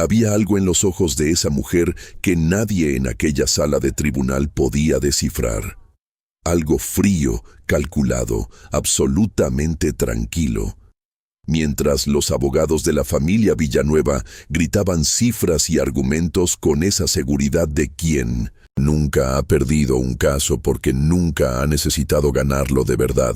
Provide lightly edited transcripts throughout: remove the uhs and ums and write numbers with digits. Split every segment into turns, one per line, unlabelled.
Había algo en los ojos de esa mujer que nadie en aquella sala de tribunal podía descifrar. Algo frío, calculado, absolutamente tranquilo. Mientras los abogados de la familia Villanueva gritaban cifras y argumentos con esa seguridad de quien nunca ha perdido un caso porque nunca ha necesitado ganarlo de verdad,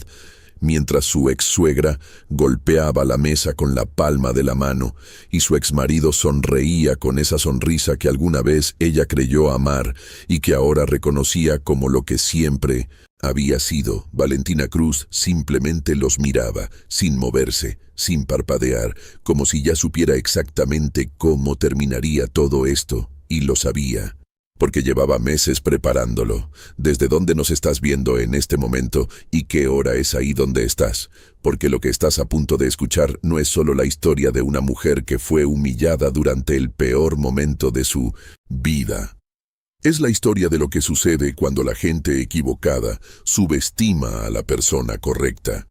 mientras su ex-suegra golpeaba la mesa con la palma de la mano y su exmarido sonreía con esa sonrisa que alguna vez ella creyó amar y que ahora reconocía como lo que siempre había sido. Valentina Cruz simplemente los miraba, sin moverse, sin parpadear, como si ya supiera exactamente cómo terminaría todo esto, y lo sabía, porque llevaba meses preparándolo. ¿Desde dónde nos estás viendo en este momento y qué hora es ahí donde estás? Porque lo que estás a punto de escuchar no es solo la historia de una mujer que fue humillada durante el peor momento de su vida. Es la historia de lo que sucede cuando la gente equivocada subestima a la persona correcta.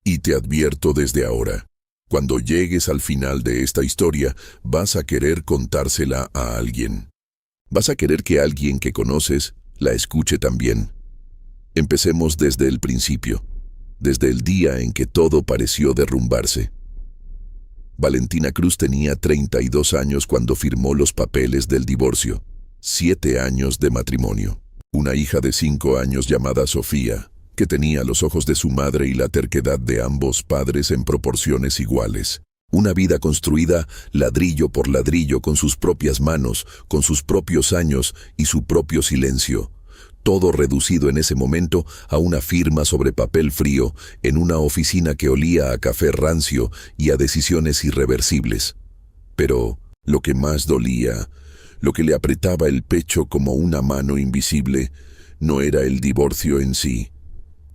Y te advierto desde ahora, cuando llegues al final de esta historia, vas a querer contársela a alguien. Vas a querer que alguien que conoces la escuche también. Empecemos desde el principio, desde el día en que todo pareció derrumbarse. Valentina Cruz tenía 32 años cuando firmó los papeles del divorcio. 7 años de matrimonio. Una hija de 5 años llamada Sofía, que tenía los ojos de su madre y la terquedad de ambos padres en proporciones iguales. Una vida construida ladrillo por ladrillo con sus propias manos, con sus propios años y su propio silencio. Todo reducido en ese momento a una firma sobre papel frío en una oficina que olía a café rancio y a decisiones irreversibles. Pero lo que más dolía, lo que le apretaba el pecho como una mano invisible, no era el divorcio en sí.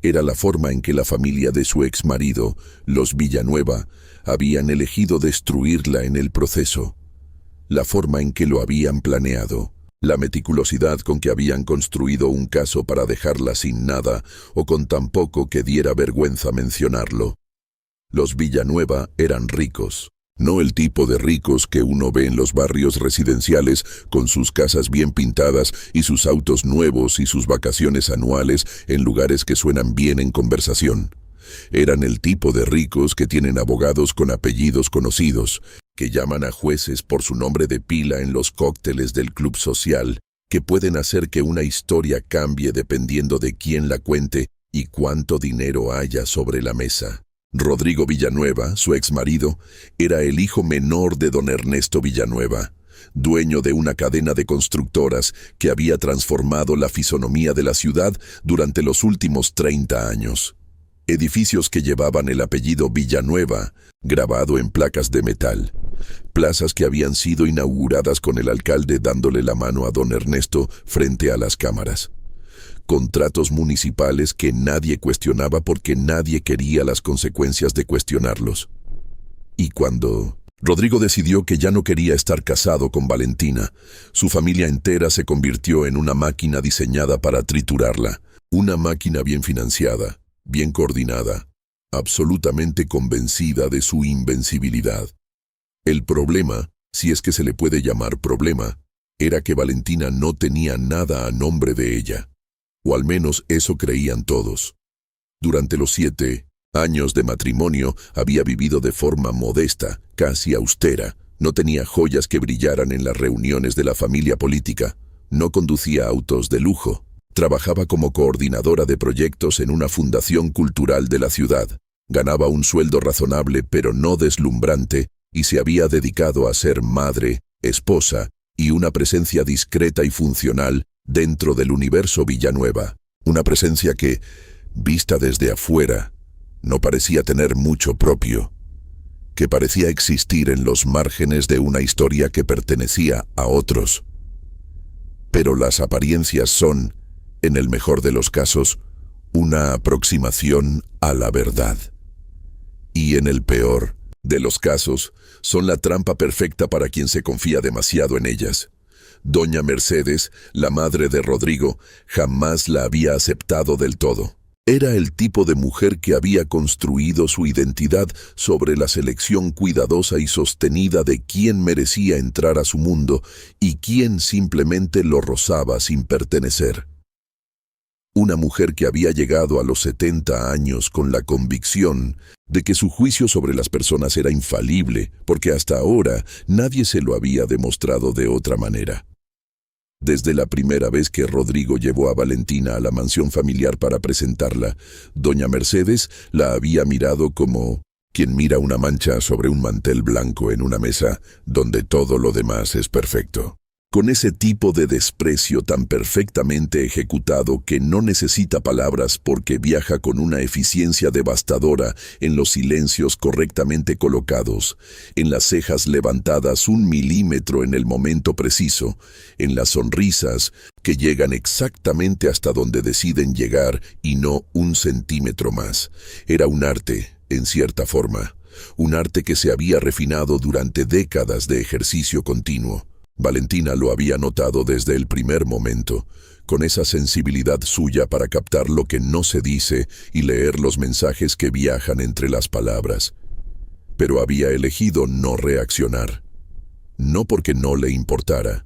Era la forma en que la familia de su exmarido, los Villanueva, habían elegido destruirla en el proceso. La forma en que lo habían planeado. La meticulosidad con que habían construido un caso para dejarla sin nada o con tan poco que diera vergüenza mencionarlo. Los Villanueva eran ricos. No el tipo de ricos que uno ve en los barrios residenciales con sus casas bien pintadas y sus autos nuevos y sus vacaciones anuales en lugares que suenan bien en conversación. Eran el tipo de ricos que tienen abogados con apellidos conocidos, que llaman a jueces por su nombre de pila en los cócteles del club social, que pueden hacer que una historia cambie dependiendo de quién la cuente y cuánto dinero haya sobre la mesa. Rodrigo Villanueva, su exmarido, era el hijo menor de don Ernesto Villanueva, dueño de una cadena de constructoras que había transformado la fisonomía de la ciudad durante los últimos 30 años. Edificios que llevaban el apellido Villanueva, grabado en placas de metal. Plazas que habían sido inauguradas con el alcalde dándole la mano a don Ernesto frente a las cámaras. Contratos municipales que nadie cuestionaba porque nadie quería las consecuencias de cuestionarlos. Y cuando Rodrigo decidió que ya no quería estar casado con Valentina, su familia entera se convirtió en una máquina diseñada para triturarla. Una máquina bien financiada, bien coordinada, absolutamente convencida de su invencibilidad. El problema, si es que se le puede llamar problema, era que Valentina no tenía nada a nombre de ella. O al menos eso creían todos. Durante los 7 años de matrimonio había vivido de forma modesta, casi austera. No tenía joyas que brillaran en las reuniones de la familia política. No conducía autos de lujo. Trabajaba como coordinadora de proyectos en una fundación cultural de la ciudad. Ganaba un sueldo razonable pero no deslumbrante y se había dedicado a ser madre, esposa y una presencia discreta y funcional dentro del universo Villanueva. Una presencia que, vista desde afuera, no parecía tener mucho propio, que parecía existir en los márgenes de una historia que pertenecía a otros. Pero las apariencias son, en el mejor de los casos, una aproximación a la verdad. Y en el peor de los casos, son la trampa perfecta para quien se confía demasiado en ellas. Doña Mercedes, la madre de Rodrigo, jamás la había aceptado del todo. Era el tipo de mujer que había construido su identidad sobre la selección cuidadosa y sostenida de quién merecía entrar a su mundo y quién simplemente lo rozaba sin pertenecer. Una mujer que había llegado a los 70 años con la convicción de que su juicio sobre las personas era infalible, porque hasta ahora nadie se lo había demostrado de otra manera. Desde la primera vez que Rodrigo llevó a Valentina a la mansión familiar para presentarla, doña Mercedes la había mirado como quien mira una mancha sobre un mantel blanco en una mesa donde todo lo demás es perfecto. Con ese tipo de desprecio tan perfectamente ejecutado que no necesita palabras porque viaja con una eficiencia devastadora en los silencios correctamente colocados, en las cejas levantadas 1 milímetro en el momento preciso, en las sonrisas que llegan exactamente hasta donde deciden llegar y no 1 centímetro más. Era un arte, en cierta forma, un arte que se había refinado durante décadas de ejercicio continuo. Valentina lo había notado desde el primer momento, con esa sensibilidad suya para captar lo que no se dice y leer los mensajes que viajan entre las palabras. Pero había elegido no reaccionar. No porque no le importara,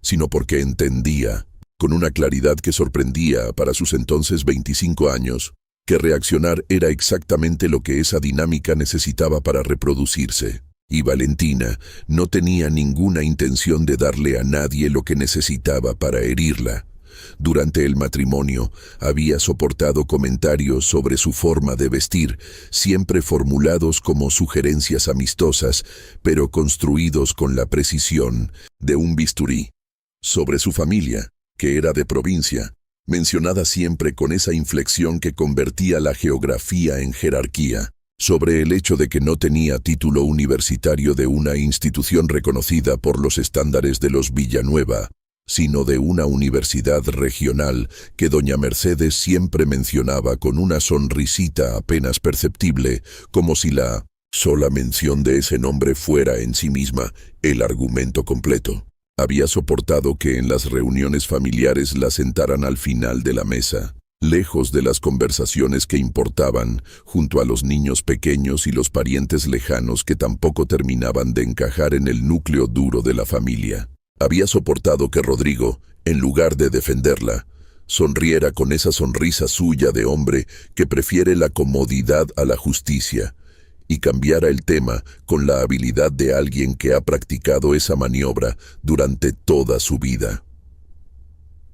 sino porque entendía, con una claridad que sorprendía para sus entonces 25 años, que reaccionar era exactamente lo que esa dinámica necesitaba para reproducirse. Y Valentina no tenía ninguna intención de darle a nadie lo que necesitaba para herirla. Durante el matrimonio había soportado comentarios sobre su forma de vestir, siempre formulados como sugerencias amistosas, pero construidos con la precisión de un bisturí. Sobre su familia, que era de provincia, mencionada siempre con esa inflexión que convertía la geografía en jerarquía. Sobre el hecho de que no tenía título universitario de una institución reconocida por los estándares de los Villanueva, sino de una universidad regional que doña Mercedes siempre mencionaba con una sonrisita apenas perceptible, como si la sola mención de ese nombre fuera en sí misma el argumento completo. Había soportado que en las reuniones familiares la sentaran al final de la mesa, lejos de las conversaciones que importaban, junto a los niños pequeños y los parientes lejanos que tampoco terminaban de encajar en el núcleo duro de la familia. Había soportado que Rodrigo, en lugar de defenderla, sonriera con esa sonrisa suya de hombre que prefiere la comodidad a la justicia, y cambiara el tema con la habilidad de alguien que ha practicado esa maniobra durante toda su vida.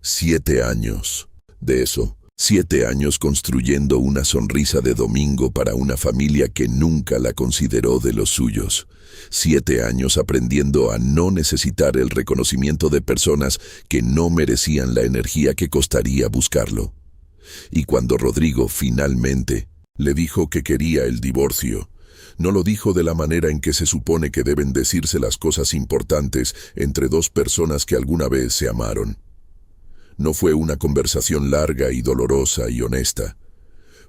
7 años de eso. 7 años construyendo una sonrisa de domingo para una familia que nunca la consideró de los suyos. 7 años aprendiendo a no necesitar el reconocimiento de personas que no merecían la energía que costaría buscarlo. Y cuando Rodrigo finalmente le dijo que quería el divorcio, no lo dijo de la manera en que se supone que deben decirse las cosas importantes entre dos personas que alguna vez se amaron. No fue una conversación larga y dolorosa y honesta.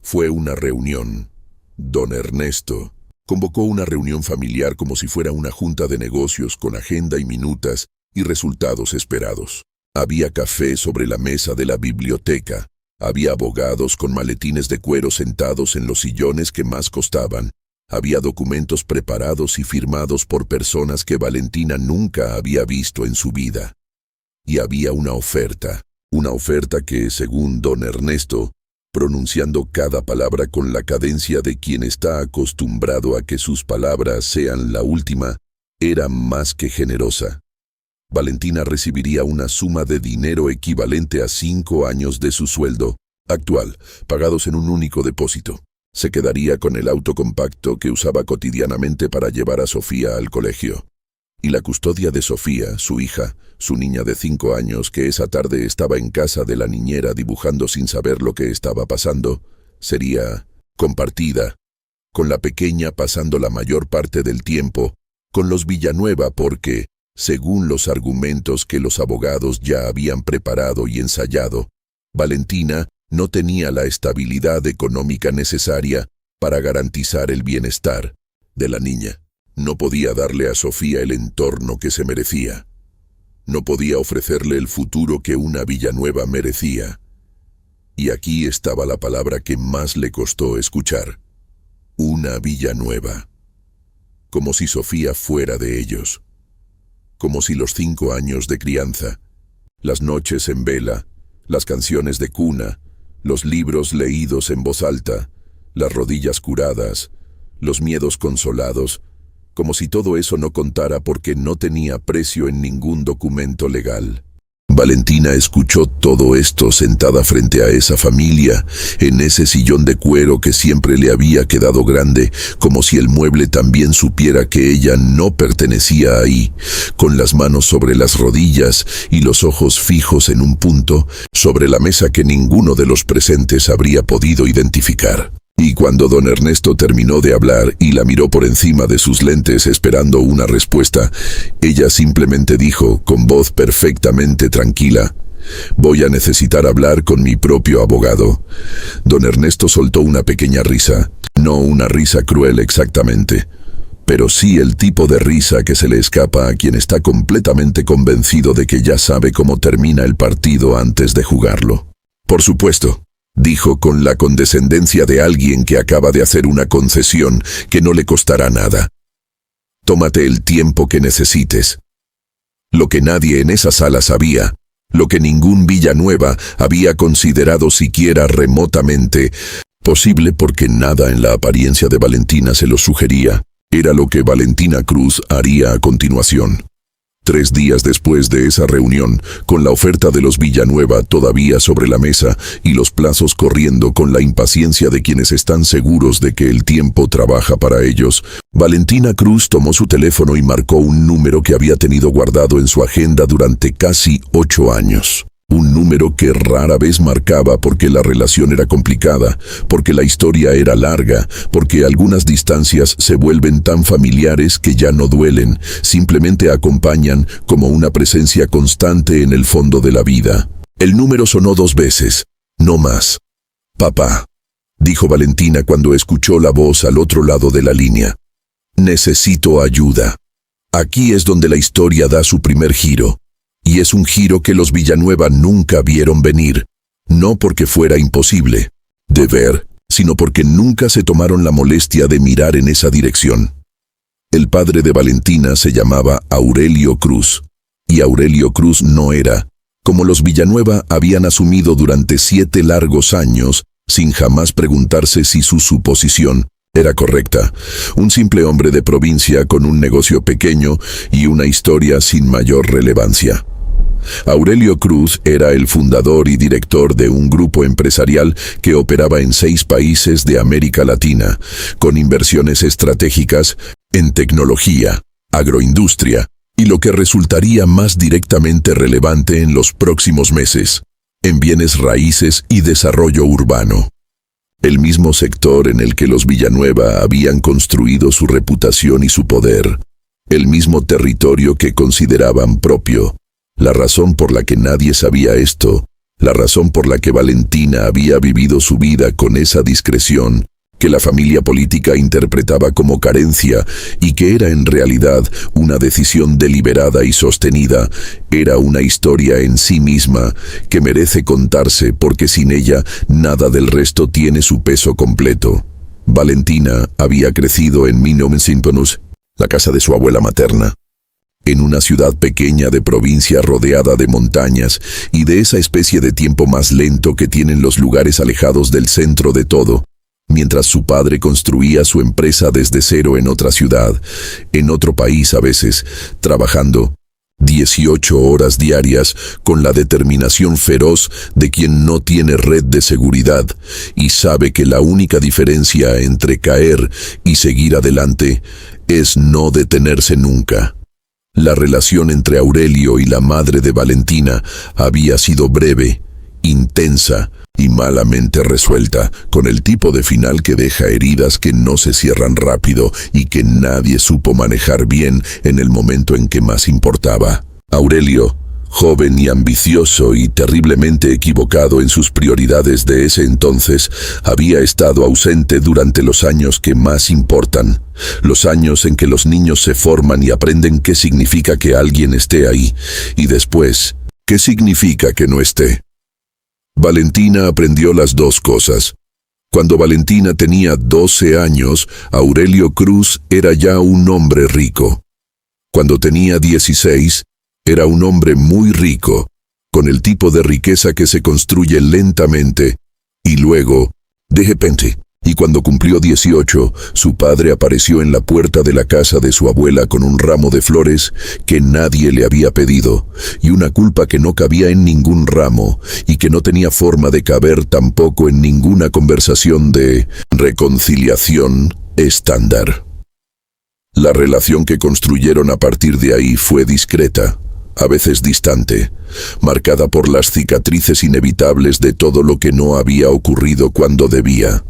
Fue una reunión. Don Ernesto convocó una reunión familiar como si fuera una junta de negocios con agenda y minutas y resultados esperados. Había café sobre la mesa de la biblioteca. Había abogados con maletines de cuero sentados en los sillones que más costaban. Había documentos preparados y firmados por personas que Valentina nunca había visto en su vida. Y había una oferta que, según don Ernesto, pronunciando cada palabra con la cadencia de quien está acostumbrado a que sus palabras sean la última, era más que generosa. Valentina recibiría una suma de dinero equivalente a 5 años de su sueldo actual, pagados en un único depósito. Se quedaría con el auto compacto que usaba cotidianamente para llevar a Sofía al colegio. Y la custodia de Sofía, su hija, su niña de 5 años, que esa tarde estaba en casa de la niñera dibujando sin saber lo que estaba pasando, sería compartida, con la pequeña pasando la mayor parte del tiempo con los Villanueva porque, según los argumentos que los abogados ya habían preparado y ensayado, Valentina no tenía la estabilidad económica necesaria para garantizar el bienestar de la niña. No podía darle a Sofía el entorno que se merecía. No podía ofrecerle el futuro que una Villanueva merecía. Y aquí estaba la palabra que más le costó escuchar. Una Villanueva. Como si Sofía fuera de ellos. Como si los 5 años de crianza, las noches en vela, las canciones de cuna, los libros leídos en voz alta, las rodillas curadas, los miedos consolados, como si todo eso no contara porque no tenía precio en ningún documento legal. Valentina escuchó todo esto sentada frente a esa familia, en ese sillón de cuero que siempre le había quedado grande, como si el mueble también supiera que ella no pertenecía ahí, con las manos sobre las rodillas y los ojos fijos en un punto, sobre la mesa que ninguno de los presentes habría podido identificar. Y cuando don Ernesto terminó de hablar y la miró por encima de sus lentes esperando una respuesta, ella simplemente dijo, con voz perfectamente tranquila: «Voy a necesitar hablar con mi propio abogado». Don Ernesto soltó una pequeña risa, no una risa cruel exactamente, pero sí el tipo de risa que se le escapa a quien está completamente convencido de que ya sabe cómo termina el partido antes de jugarlo. «Por supuesto», dijo con la condescendencia de alguien que acaba de hacer una concesión que no le costará nada. «Tómate el tiempo que necesites». Lo que nadie en esa sala sabía, lo que ningún Villanueva había considerado siquiera remotamente posible porque nada en la apariencia de Valentina se lo sugería, era lo que Valentina Cruz haría a continuación. 3 días después de esa reunión, con la oferta de los Villanueva todavía sobre la mesa y los plazos corriendo con la impaciencia de quienes están seguros de que el tiempo trabaja para ellos, Valentina Cruz tomó su teléfono y marcó un número que había tenido guardado en su agenda durante casi 8 años. Un número que rara vez marcaba porque la relación era complicada, porque la historia era larga, porque algunas distancias se vuelven tan familiares que ya no duelen, simplemente acompañan como una presencia constante en el fondo de la vida. El número sonó 2 veces, no más. «Papá», dijo Valentina cuando escuchó la voz al otro lado de la línea. «Necesito ayuda». Aquí es donde la historia da su primer giro. Y es un giro que los Villanueva nunca vieron venir, no porque fuera imposible de ver, sino porque nunca se tomaron la molestia de mirar en esa dirección. El padre de Valentina se llamaba Aurelio Cruz, y Aurelio Cruz no era, como los Villanueva habían asumido durante 7 largos años, sin jamás preguntarse si su suposición era correcta, un simple hombre de provincia con un negocio pequeño y una historia sin mayor relevancia. Aurelio Cruz era el fundador y director de un grupo empresarial que operaba en 6 países de América Latina, con inversiones estratégicas en tecnología, agroindustria y lo que resultaría más directamente relevante en los próximos meses, en bienes raíces y desarrollo urbano. El mismo sector en el que los Villanueva habían construido su reputación y su poder, el mismo territorio que consideraban propio. La razón por la que nadie sabía esto, la razón por la que Valentina había vivido su vida con esa discreción, que la familia política interpretaba como carencia y que era en realidad una decisión deliberada y sostenida, era una historia en sí misma que merece contarse porque sin ella nada del resto tiene su peso completo. Valentina había crecido en 1900, la casa de su abuela materna, en una ciudad pequeña de provincia rodeada de montañas y de esa especie de tiempo más lento que tienen los lugares alejados del centro de todo, mientras su padre construía su empresa desde cero en otra ciudad, en otro país a veces, trabajando 18 horas diarias con la determinación feroz de quien no tiene red de seguridad y sabe que la única diferencia entre caer y seguir adelante es no detenerse nunca. La relación entre Aurelio y la madre de Valentina había sido breve, intensa y malamente resuelta, con el tipo de final que deja heridas que no se cierran rápido y que nadie supo manejar bien en el momento en que más importaba. Aurelio, joven y ambicioso y terriblemente equivocado en sus prioridades de ese entonces, había estado ausente durante los años que más importan, los años en que los niños se forman y aprenden qué significa que alguien esté ahí, y después, qué significa que no esté. Valentina aprendió las dos cosas. Cuando Valentina tenía 12 años, Aurelio Cruz era ya un hombre rico. Cuando tenía 16, era un hombre muy rico, con el tipo de riqueza que se construye lentamente, y luego, de repente. Y cuando cumplió 18, su padre apareció en la puerta de la casa de su abuela con un ramo de flores que nadie le había pedido, y una culpa que no cabía en ningún ramo, y que no tenía forma de caber tampoco en ninguna conversación de reconciliación estándar. La relación que construyeron a partir de ahí fue discreta, a veces distante, marcada por las cicatrices inevitables de todo lo que no había ocurrido cuando debía.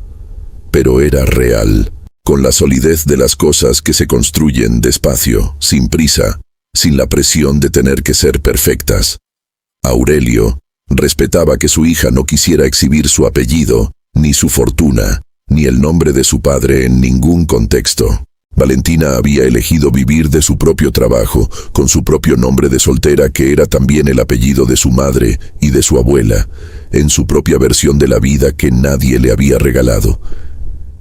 Pero era real, con la solidez de las cosas que se construyen despacio, sin prisa, sin la presión de tener que ser perfectas. Aurelio respetaba que su hija no quisiera exhibir su apellido, ni su fortuna, ni el nombre de su padre en ningún contexto. Valentina había elegido vivir de su propio trabajo, con su propio nombre de soltera que era también el apellido de su madre y de su abuela, en su propia versión de la vida que nadie le había regalado.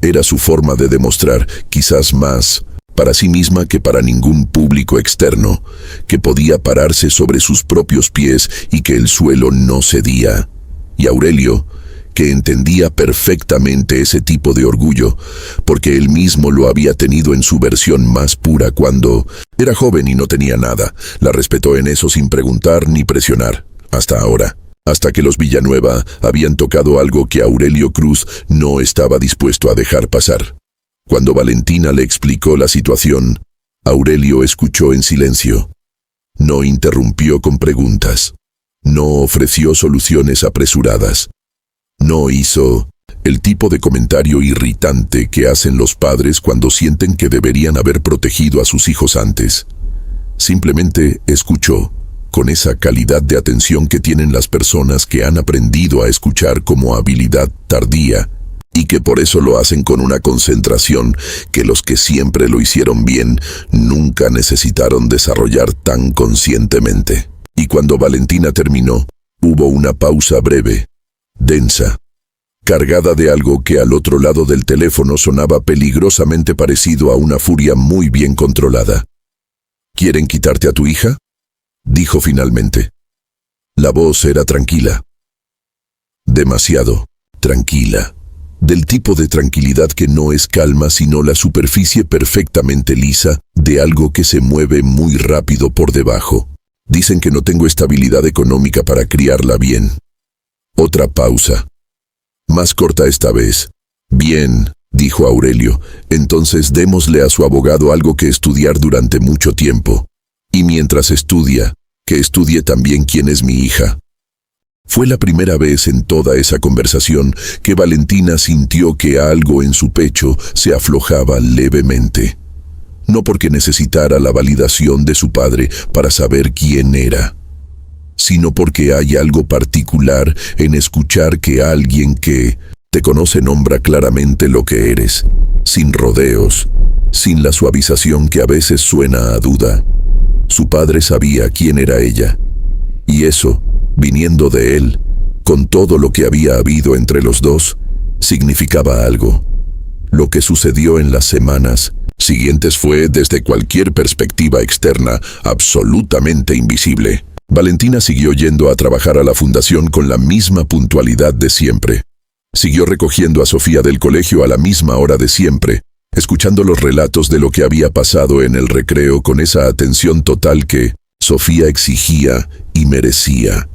Era su forma de demostrar, quizás más, para sí misma que para ningún público externo, que podía pararse sobre sus propios pies y que el suelo no cedía. Y Aurelio, que entendía perfectamente ese tipo de orgullo, porque él mismo lo había tenido en su versión más pura cuando era joven y no tenía nada, la respetó en eso sin preguntar ni presionar, hasta ahora. Hasta que los Villanueva habían tocado algo que Aurelio Cruz no estaba dispuesto a dejar pasar. Cuando Valentina le explicó la situación, Aurelio escuchó en silencio. No interrumpió con preguntas. No ofreció soluciones apresuradas. No hizo el tipo de comentario irritante que hacen los padres cuando sienten que deberían haber protegido a sus hijos antes. Simplemente escuchó, con esa calidad de atención que tienen las personas que han aprendido a escuchar como habilidad tardía, y que por eso lo hacen con una concentración que los que siempre lo hicieron bien nunca necesitaron desarrollar tan conscientemente. Y cuando Valentina terminó, hubo una pausa breve, densa, cargada de algo que al otro lado del teléfono sonaba peligrosamente parecido a una furia muy bien controlada. ¿Quieren quitarte a tu hija?, dijo finalmente. La voz era tranquila. Demasiado tranquila. Del tipo de tranquilidad que no es calma sino la superficie perfectamente lisa de algo que se mueve muy rápido por debajo. Dicen que no tengo estabilidad económica para criarla bien. Otra pausa. Más corta esta vez. Bien, dijo Aurelio, entonces démosle a su abogado algo que estudiar durante mucho tiempo. Y mientras estudia, que estudie también quién es mi hija. Fue la primera vez en toda esa conversación que Valentina sintió que algo en su pecho se aflojaba levemente. No porque necesitara la validación de su padre para saber quién era, sino porque hay algo particular en escuchar que alguien que te conoce nombra claramente lo que eres, sin rodeos, sin la suavización que a veces suena a duda. Su padre sabía quién era ella, y eso, viniendo de él, con todo lo que había habido entre los dos, significaba algo. Lo que sucedió en las semanas siguientes fue, desde cualquier perspectiva externa, absolutamente invisible. Valentina siguió yendo a trabajar a la fundación con la misma puntualidad de siempre. Siguió recogiendo a Sofía del colegio a la misma hora de siempre, escuchando los relatos de lo que había pasado en el recreo con esa atención total que Sofía exigía y merecía.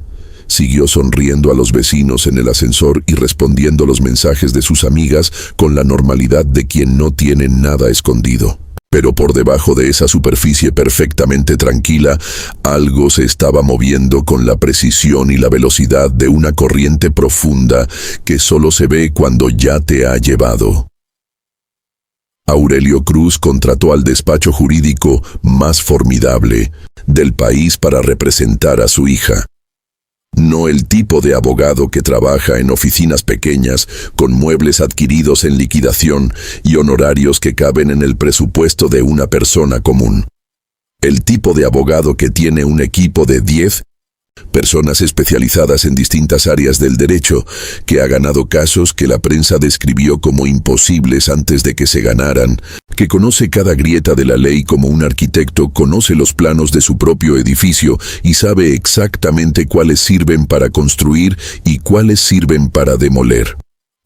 Siguió sonriendo a los vecinos en el ascensor y respondiendo los mensajes de sus amigas con la normalidad de quien no tiene nada escondido. Pero por debajo de esa superficie perfectamente tranquila, algo se estaba moviendo con la precisión y la velocidad de una corriente profunda que solo se ve cuando ya te ha llevado. Aurelio Cruz contrató al despacho jurídico más formidable del país para representar a su hija. No el tipo de abogado que trabaja en oficinas pequeñas, con muebles adquiridos en liquidación y honorarios que caben en el presupuesto de una persona común. El tipo de abogado que tiene un equipo de 10 Personas especializadas en distintas áreas del derecho, que ha ganado casos que la prensa describió como imposibles antes de que se ganaran, que conoce cada grieta de la ley como un arquitecto conoce los planos de su propio edificio y sabe exactamente cuáles sirven para construir y cuáles sirven para demoler.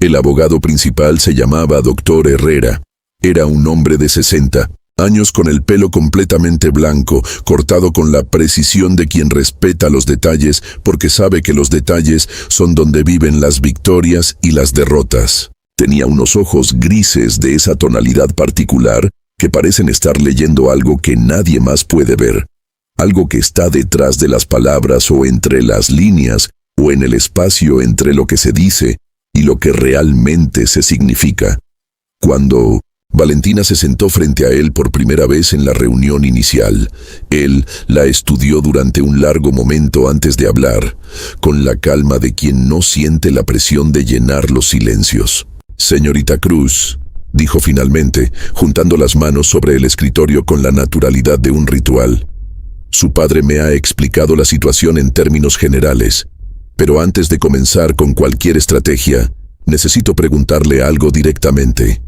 El abogado principal se llamaba Dr. Herrera. Era un hombre de 60 años con el pelo completamente blanco, cortado con la precisión de quien respeta los detalles porque sabe que los detalles son donde viven las victorias y las derrotas. Tenía unos ojos grises de esa tonalidad particular que parecen estar leyendo algo que nadie más puede ver, algo que está detrás de las palabras o entre las líneas o en el espacio entre lo que se dice y lo que realmente se significa. Cuando Valentina se sentó frente a él por primera vez en la reunión inicial, él la estudió durante un largo momento antes de hablar, con la calma de quien no siente la presión de llenar los silencios. «Señorita Cruz», dijo finalmente, juntando las manos sobre el escritorio con la naturalidad de un ritual. «Su padre me ha explicado la situación en términos generales, pero antes de comenzar con cualquier estrategia, necesito preguntarle algo directamente.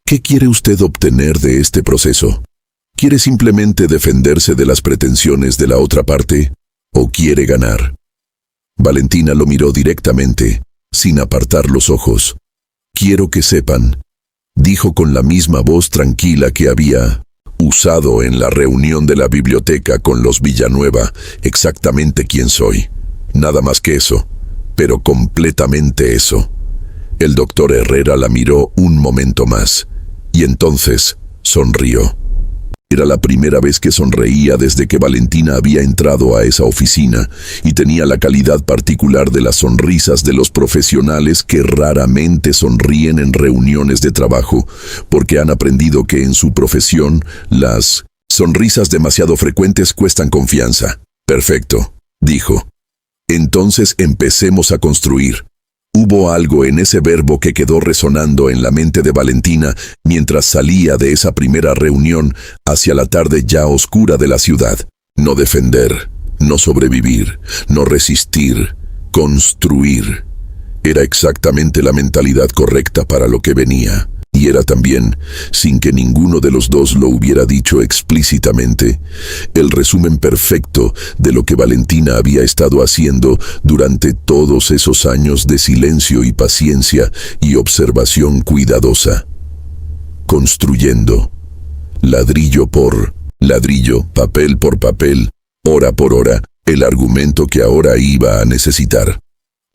¿Qué quiere usted obtener de este proceso? ¿Quiere simplemente defenderse de las pretensiones de la otra parte o quiere ganar?» Valentina lo miró directamente, sin apartar los ojos. «Quiero que sepan», dijo con la misma voz tranquila que había usado en la reunión de la biblioteca con los Villanueva, exactamente quién soy. Nada más que eso, pero completamente eso. El doctor Herrera la miró un momento más, y entonces sonrió. Era la primera vez que sonreía desde que Valentina había entrado a esa oficina, y tenía la calidad particular de las sonrisas de los profesionales que raramente sonríen en reuniones de trabajo, porque han aprendido que en su profesión las sonrisas demasiado frecuentes cuestan confianza. «Perfecto», dijo. «Entonces empecemos a construir». Hubo algo en ese verbo que quedó resonando en la mente de Valentina mientras salía de esa primera reunión hacia la tarde ya oscura de la ciudad. No defender, no sobrevivir, no resistir, construir. Era exactamente la mentalidad correcta para lo que venía. Y era también, sin que ninguno de los dos lo hubiera dicho explícitamente, el resumen perfecto de lo que Valentina había estado haciendo durante todos esos años de silencio y paciencia y observación cuidadosa. Construyendo, ladrillo por ladrillo, papel por papel, hora por hora, el argumento que ahora iba a necesitar.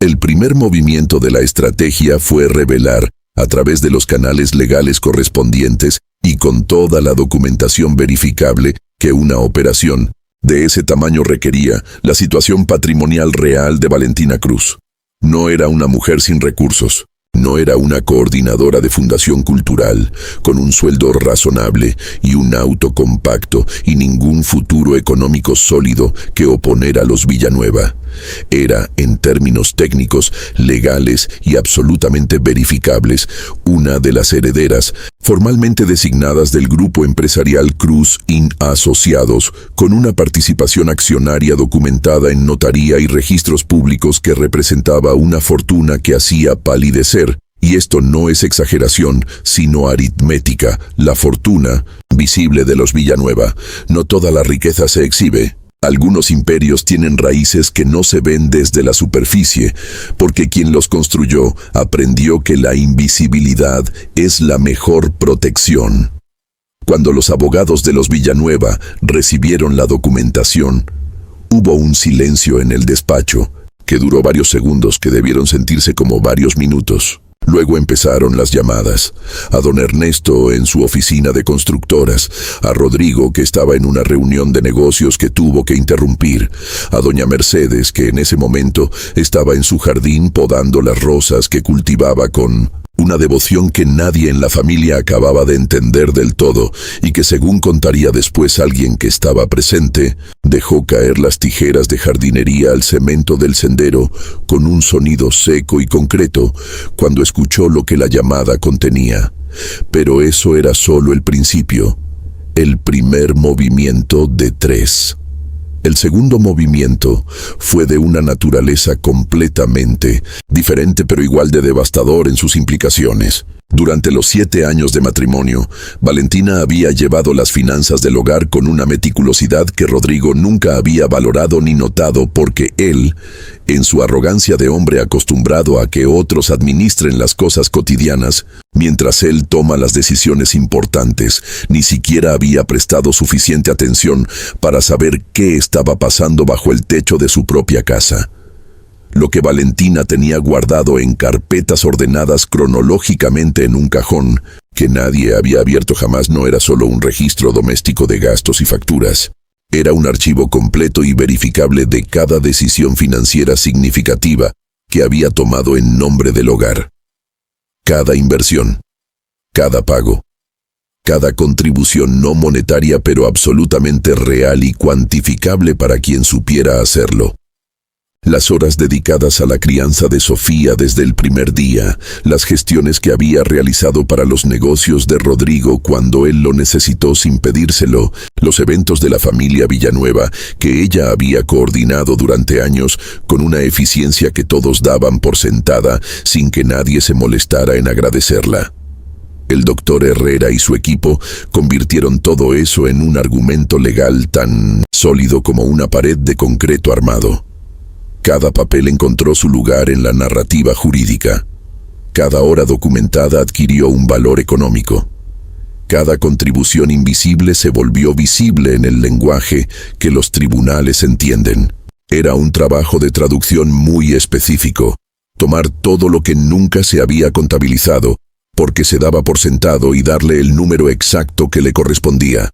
El primer movimiento de la estrategia fue revelar, a través de los canales legales correspondientes y con toda la documentación verificable que una operación de ese tamaño requería, la situación patrimonial real de Valentina Cruz. No era una mujer sin recursos. No era una coordinadora de fundación cultural, con un sueldo razonable y un auto compacto y ningún futuro económico sólido que oponer a los Villanueva. Era, en términos técnicos, legales y absolutamente verificables, una de las herederas formalmente designadas del grupo empresarial Cruz In Asociados, con una participación accionaria documentada en notaría y registros públicos que representaba una fortuna que hacía palidecer, y esto no es exageración, sino aritmética, la fortuna visible de los Villanueva. No toda la riqueza se exhibe. Algunos imperios tienen raíces que no se ven desde la superficie, porque quien los construyó aprendió que la invisibilidad es la mejor protección. Cuando los abogados de los Villanueva recibieron la documentación, hubo un silencio en el despacho, que duró varios segundos que debieron sentirse como varios minutos. Luego empezaron las llamadas, a don Ernesto en su oficina de constructoras, a Rodrigo que estaba en una reunión de negocios que tuvo que interrumpir, a doña Mercedes que en ese momento estaba en su jardín podando las rosas que cultivaba con una devoción que nadie en la familia acababa de entender del todo y que, según contaría después alguien que estaba presente, dejó caer las tijeras de jardinería al cemento del sendero con un sonido seco y concreto cuando escuchó lo que la llamada contenía. Pero eso era solo el principio, el primer movimiento de 3. El segundo movimiento fue de una naturaleza completamente diferente, pero igual de devastador en sus implicaciones. Durante los 7 años de matrimonio, Valentina había llevado las finanzas del hogar con una meticulosidad que Rodrigo nunca había valorado ni notado, porque él, en su arrogancia de hombre acostumbrado a que otros administren las cosas cotidianas, mientras él toma las decisiones importantes, ni siquiera había prestado suficiente atención para saber qué estaba pasando bajo el techo de su propia casa. Lo que Valentina tenía guardado en carpetas ordenadas cronológicamente en un cajón que nadie había abierto jamás no era solo un registro doméstico de gastos y facturas. Era un archivo completo y verificable de cada decisión financiera significativa que había tomado en nombre del hogar. Cada inversión, cada pago, cada contribución no monetaria pero absolutamente real y cuantificable para quien supiera hacerlo. Las horas dedicadas a la crianza de Sofía desde el primer día, las gestiones que había realizado para los negocios de Rodrigo cuando él lo necesitó sin pedírselo, los eventos de la familia Villanueva que ella había coordinado durante años con una eficiencia que todos daban por sentada sin que nadie se molestara en agradecerla. El doctor Herrera y su equipo convirtieron todo eso en un argumento legal tan sólido como una pared de concreto armado. Cada papel encontró su lugar en la narrativa jurídica. Cada hora documentada adquirió un valor económico. Cada contribución invisible se volvió visible en el lenguaje que los tribunales entienden. Era un trabajo de traducción muy específico. Tomar todo lo que nunca se había contabilizado, porque se daba por sentado, y darle el número exacto que le correspondía.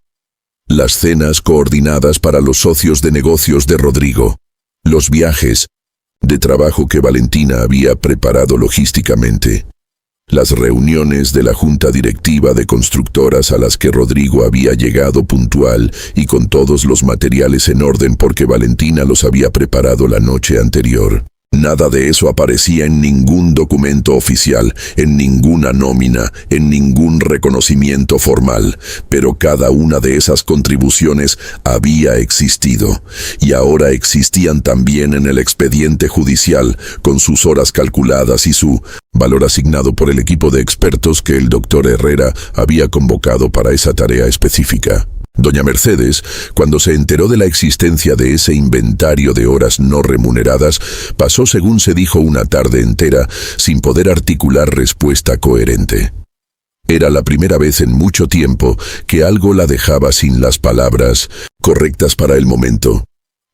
Las cenas coordinadas para los socios de negocios de Rodrigo. Los viajes de trabajo que Valentina había preparado logísticamente. Las reuniones de la junta directiva de constructoras a las que Rodrigo había llegado puntual y con todos los materiales en orden porque Valentina los había preparado la noche anterior. Nada de eso aparecía en ningún documento oficial, en ninguna nómina, en ningún reconocimiento formal, pero cada una de esas contribuciones había existido, y ahora existían también en el expediente judicial, con sus horas calculadas y su valor asignado por el equipo de expertos que el doctor Herrera había convocado para esa tarea específica. Doña Mercedes, cuando se enteró de la existencia de ese inventario de horas no remuneradas, pasó, según se dijo, una tarde entera sin poder articular respuesta coherente. Era la primera vez en mucho tiempo que algo la dejaba sin las palabras correctas para el momento.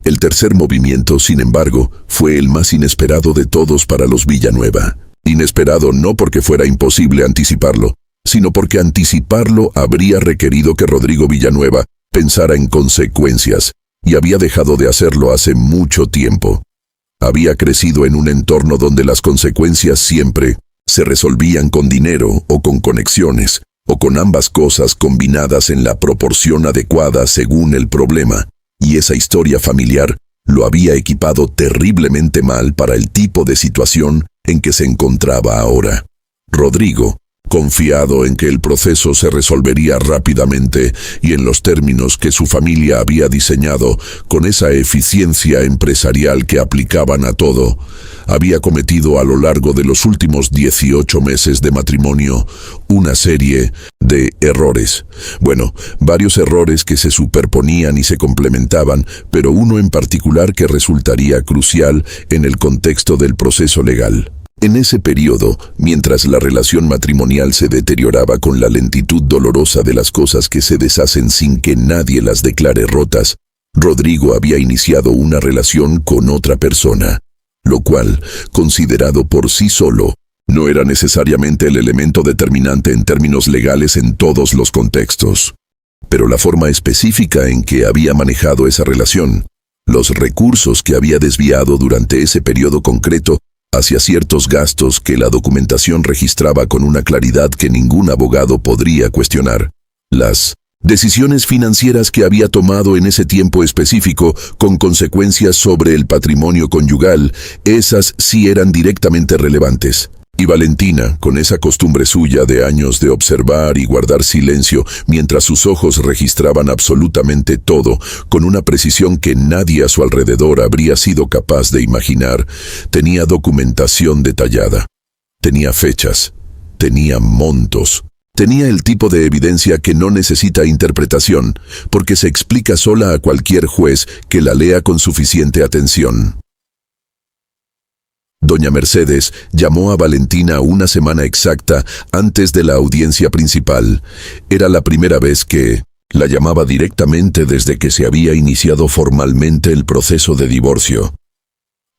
El tercer movimiento, sin embargo, fue el más inesperado de todos para los Villanueva. Inesperado no porque fuera imposible anticiparlo, sino porque anticiparlo habría requerido que Rodrigo Villanueva pensara en consecuencias, y había dejado de hacerlo hace mucho tiempo. Había crecido en un entorno donde las consecuencias siempre se resolvían con dinero o con conexiones, o con ambas cosas combinadas en la proporción adecuada según el problema, y esa historia familiar lo había equipado terriblemente mal para el tipo de situación en que se encontraba ahora. Rodrigo, confiado en que el proceso se resolvería rápidamente y en los términos que su familia había diseñado, con esa eficiencia empresarial que aplicaban a todo, había cometido a lo largo de los últimos 18 meses de matrimonio una serie de errores. Bueno, varios errores que se superponían y se complementaban, pero uno en particular que resultaría crucial en el contexto del proceso legal. En ese periodo, mientras la relación matrimonial se deterioraba con la lentitud dolorosa de las cosas que se deshacen sin que nadie las declare rotas, Rodrigo había iniciado una relación con otra persona, lo cual, considerado por sí solo, no era necesariamente el elemento determinante en términos legales en todos los contextos. Pero la forma específica en que había manejado esa relación, los recursos que había desviado durante ese periodo concreto, hacia ciertos gastos que la documentación registraba con una claridad que ningún abogado podría cuestionar. Las decisiones financieras que había tomado en ese tiempo específico con consecuencias sobre el patrimonio conyugal, esas sí eran directamente relevantes. Y Valentina, con esa costumbre suya de años de observar y guardar silencio mientras sus ojos registraban absolutamente todo, con una precisión que nadie a su alrededor habría sido capaz de imaginar, tenía documentación detallada. Tenía fechas, tenía montos, tenía el tipo de evidencia que no necesita interpretación, porque se explica sola a cualquier juez que la lea con suficiente atención. Doña Mercedes llamó a Valentina una semana exacta antes de la audiencia principal. Era la primera vez que la llamaba directamente desde que se había iniciado formalmente el proceso de divorcio.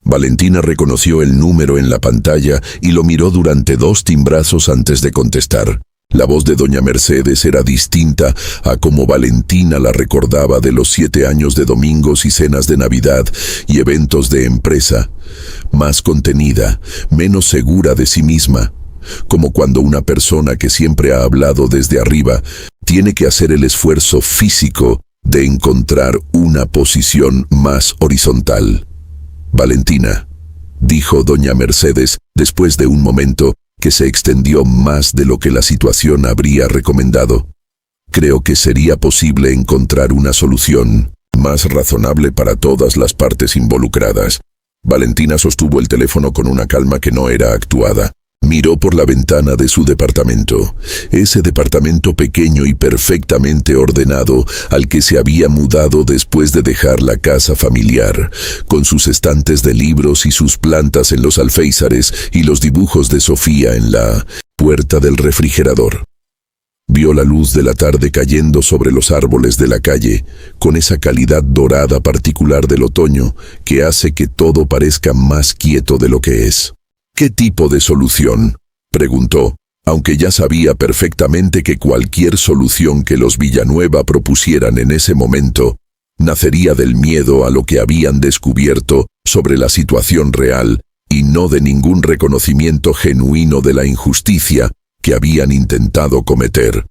Valentina reconoció el número en la pantalla y lo miró durante 2 timbrazos antes de contestar. La voz de doña Mercedes era distinta a como Valentina la recordaba de los 7 años de domingos y cenas de Navidad y eventos de empresa, más contenida, menos segura de sí misma, como cuando una persona que siempre ha hablado desde arriba tiene que hacer el esfuerzo físico de encontrar una posición más horizontal. Valentina, dijo doña Mercedes después de un momento que se extendió más de lo que la situación habría recomendado. Creo que sería posible encontrar una solución más razonable para todas las partes involucradas. Valentina sostuvo el teléfono con una calma que no era actuada. Miró por la ventana de su departamento, ese departamento pequeño y perfectamente ordenado al que se había mudado después de dejar la casa familiar, con sus estantes de libros y sus plantas en los alféizares y los dibujos de Sofía en la puerta del refrigerador. Vio la luz de la tarde cayendo sobre los árboles de la calle, con esa calidad dorada particular del otoño que hace que todo parezca más quieto de lo que es. ¿Qué tipo de solución?, preguntó, aunque ya sabía perfectamente que cualquier solución que los Villanueva propusieran en ese momento nacería del miedo a lo que habían descubierto sobre la situación real y no de ningún reconocimiento genuino de la injusticia que habían intentado cometer.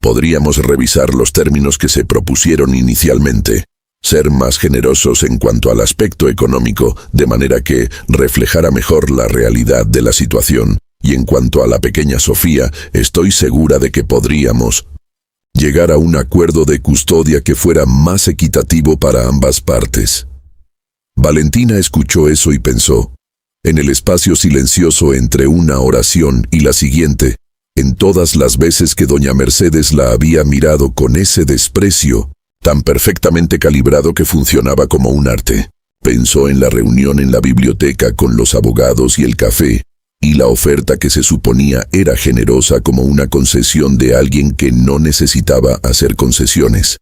Podríamos revisar los términos que se propusieron inicialmente. Ser más generosos en cuanto al aspecto económico, de manera que reflejara mejor la realidad de la situación, y en cuanto a la pequeña Sofía, estoy segura de que podríamos llegar a un acuerdo de custodia que fuera más equitativo para ambas partes. Valentina escuchó eso y pensó, en el espacio silencioso entre una oración y la siguiente, en todas las veces que doña Mercedes la había mirado con ese desprecio, tan perfectamente calibrado que funcionaba como un arte. Pensó en la reunión en la biblioteca con los abogados y el café, y la oferta que se suponía era generosa como una concesión de alguien que no necesitaba hacer concesiones.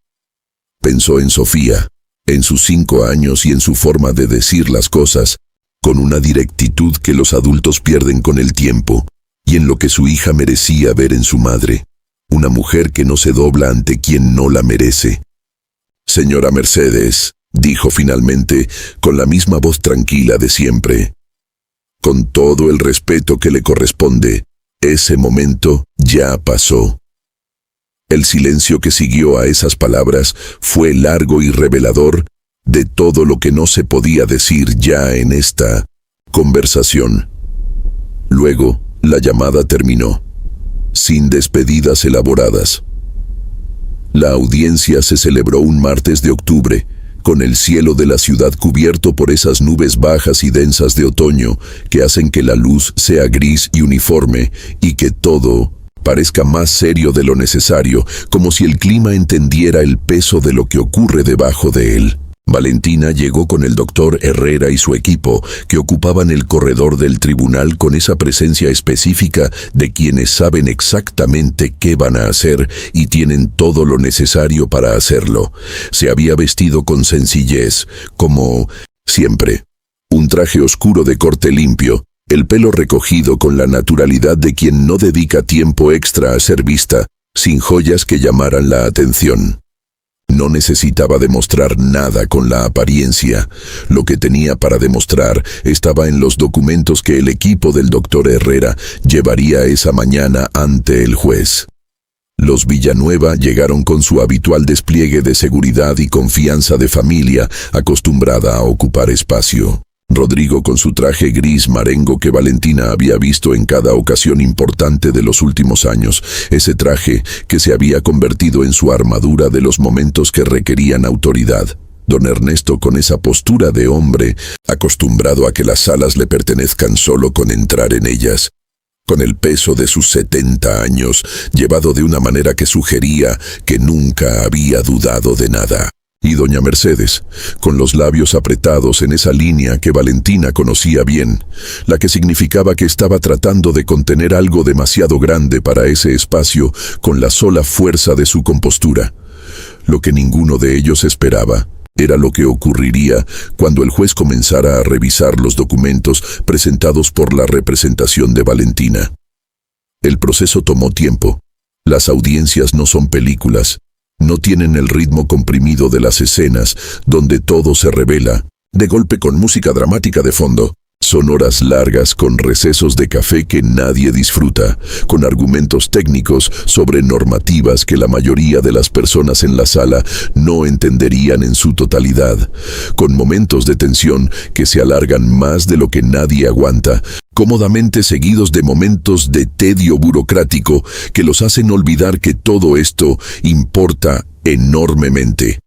Pensó en Sofía, en sus 5 años y en su forma de decir las cosas, con una directitud que los adultos pierden con el tiempo, y en lo que su hija merecía ver en su madre, una mujer que no se dobla ante quien no la merece. Señora Mercedes, dijo finalmente, con la misma voz tranquila de siempre. Con todo el respeto que le corresponde, ese momento ya pasó. El silencio que siguió a esas palabras fue largo y revelador de todo lo que no se podía decir ya en esta conversación. Luego, la llamada terminó, sin despedidas elaboradas. La audiencia se celebró un martes de octubre, con el cielo de la ciudad cubierto por esas nubes bajas y densas de otoño que hacen que la luz sea gris y uniforme y que todo parezca más serio de lo necesario, como si el clima entendiera el peso de lo que ocurre debajo de él. Valentina llegó con el doctor Herrera y su equipo, que ocupaban el corredor del tribunal con esa presencia específica de quienes saben exactamente qué van a hacer y tienen todo lo necesario para hacerlo. Se había vestido con sencillez, como siempre. Un traje oscuro de corte limpio, el pelo recogido con la naturalidad de quien no dedica tiempo extra a ser vista, sin joyas que llamaran la atención. No necesitaba demostrar nada con la apariencia. Lo que tenía para demostrar estaba en los documentos que el equipo del doctor Herrera llevaría esa mañana ante el juez. Los Villanueva llegaron con su habitual despliegue de seguridad y confianza de familia acostumbrada a ocupar espacio. Rodrigo, con su traje gris marengo que Valentina había visto en cada ocasión importante de los últimos años, ese traje que se había convertido en su armadura de los momentos que requerían autoridad. Don Ernesto, con esa postura de hombre, acostumbrado a que las salas le pertenezcan solo con entrar en ellas, con el peso de sus 70 años, llevado de una manera que sugería que nunca había dudado de nada. Y doña Mercedes, con los labios apretados en esa línea que Valentina conocía bien, la que significaba que estaba tratando de contener algo demasiado grande para ese espacio con la sola fuerza de su compostura. Lo que ninguno de ellos esperaba era lo que ocurriría cuando el juez comenzara a revisar los documentos presentados por la representación de Valentina. El proceso tomó tiempo. Las audiencias no son películas. No tienen el ritmo comprimido de las escenas, donde todo se revela, de golpe con música dramática de fondo. Son horas largas con recesos de café que nadie disfruta, con argumentos técnicos sobre normativas que la mayoría de las personas en la sala no entenderían en su totalidad, con momentos de tensión que se alargan más de lo que nadie aguanta, cómodamente seguidos de momentos de tedio burocrático que los hacen olvidar que todo esto importa enormemente.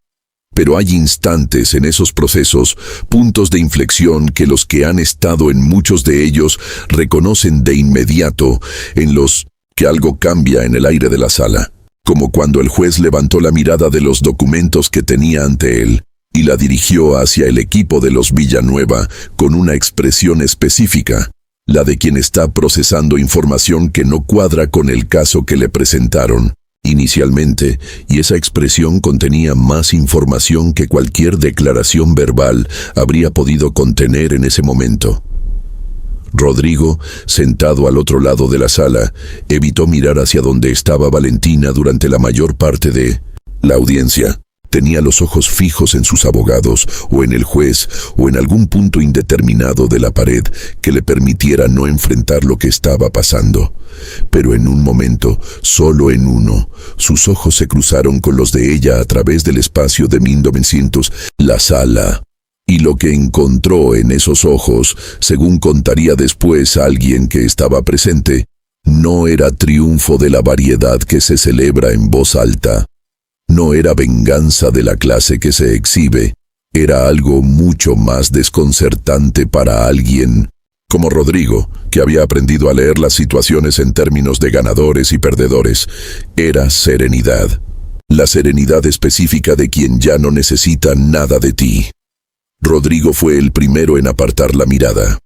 Pero hay instantes en esos procesos, puntos de inflexión que los que han estado en muchos de ellos reconocen de inmediato, en los que algo cambia en el aire de la sala, como cuando el juez levantó la mirada de los documentos que tenía ante él y la dirigió hacia el equipo de los Villanueva con una expresión específica, la de quien está procesando información que no cuadra con el caso que le presentaron inicialmente, y esa expresión contenía más información que cualquier declaración verbal habría podido contener en ese momento. Rodrigo, sentado al otro lado de la sala, evitó mirar hacia donde estaba Valentina durante la mayor parte de la audiencia. Tenía los ojos fijos en sus abogados, o en el juez, o en algún punto indeterminado de la pared que le permitiera no enfrentar lo que estaba pasando. Pero en un momento, solo en uno, sus ojos se cruzaron con los de ella a través del espacio de 1900, la sala. Y lo que encontró en esos ojos, según contaría después alguien que estaba presente, no era triunfo de la variedad que se celebra en voz alta. No era venganza de la clase que se exhibe, era algo mucho más desconcertante para alguien como Rodrigo, que había aprendido a leer las situaciones en términos de ganadores y perdedores. Era serenidad. La serenidad específica de quien ya no necesita nada de ti. Rodrigo fue el primero en apartar la mirada.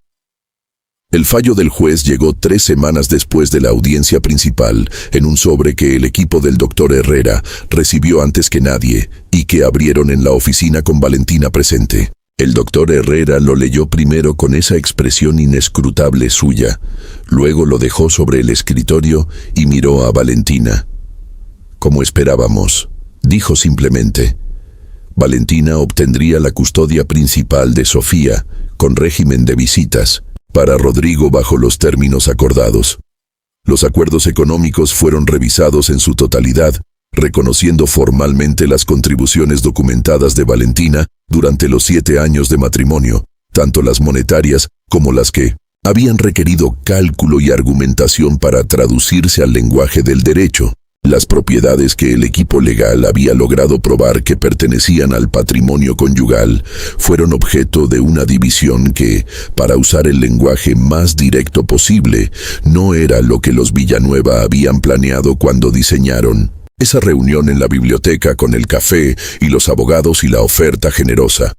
El fallo del juez llegó 3 semanas después de la audiencia principal, en un sobre que el equipo del doctor Herrera recibió antes que nadie y que abrieron en la oficina con Valentina presente. El doctor Herrera lo leyó primero con esa expresión inescrutable suya, luego lo dejó sobre el escritorio y miró a Valentina. Como esperábamos, dijo simplemente. Valentina obtendría la custodia principal de Sofía, con régimen de visitas, para Rodrigo bajo los términos acordados. Los acuerdos económicos fueron revisados en su totalidad, reconociendo formalmente las contribuciones documentadas de Valentina durante los 7 años de matrimonio, tanto las monetarias como las que habían requerido cálculo y argumentación para traducirse al lenguaje del derecho. Las propiedades que el equipo legal había logrado probar que pertenecían al patrimonio conyugal fueron objeto de una división que, para usar el lenguaje más directo posible, no era lo que los Villanueva habían planeado cuando diseñaron esa reunión en la biblioteca con el café y los abogados y la oferta generosa.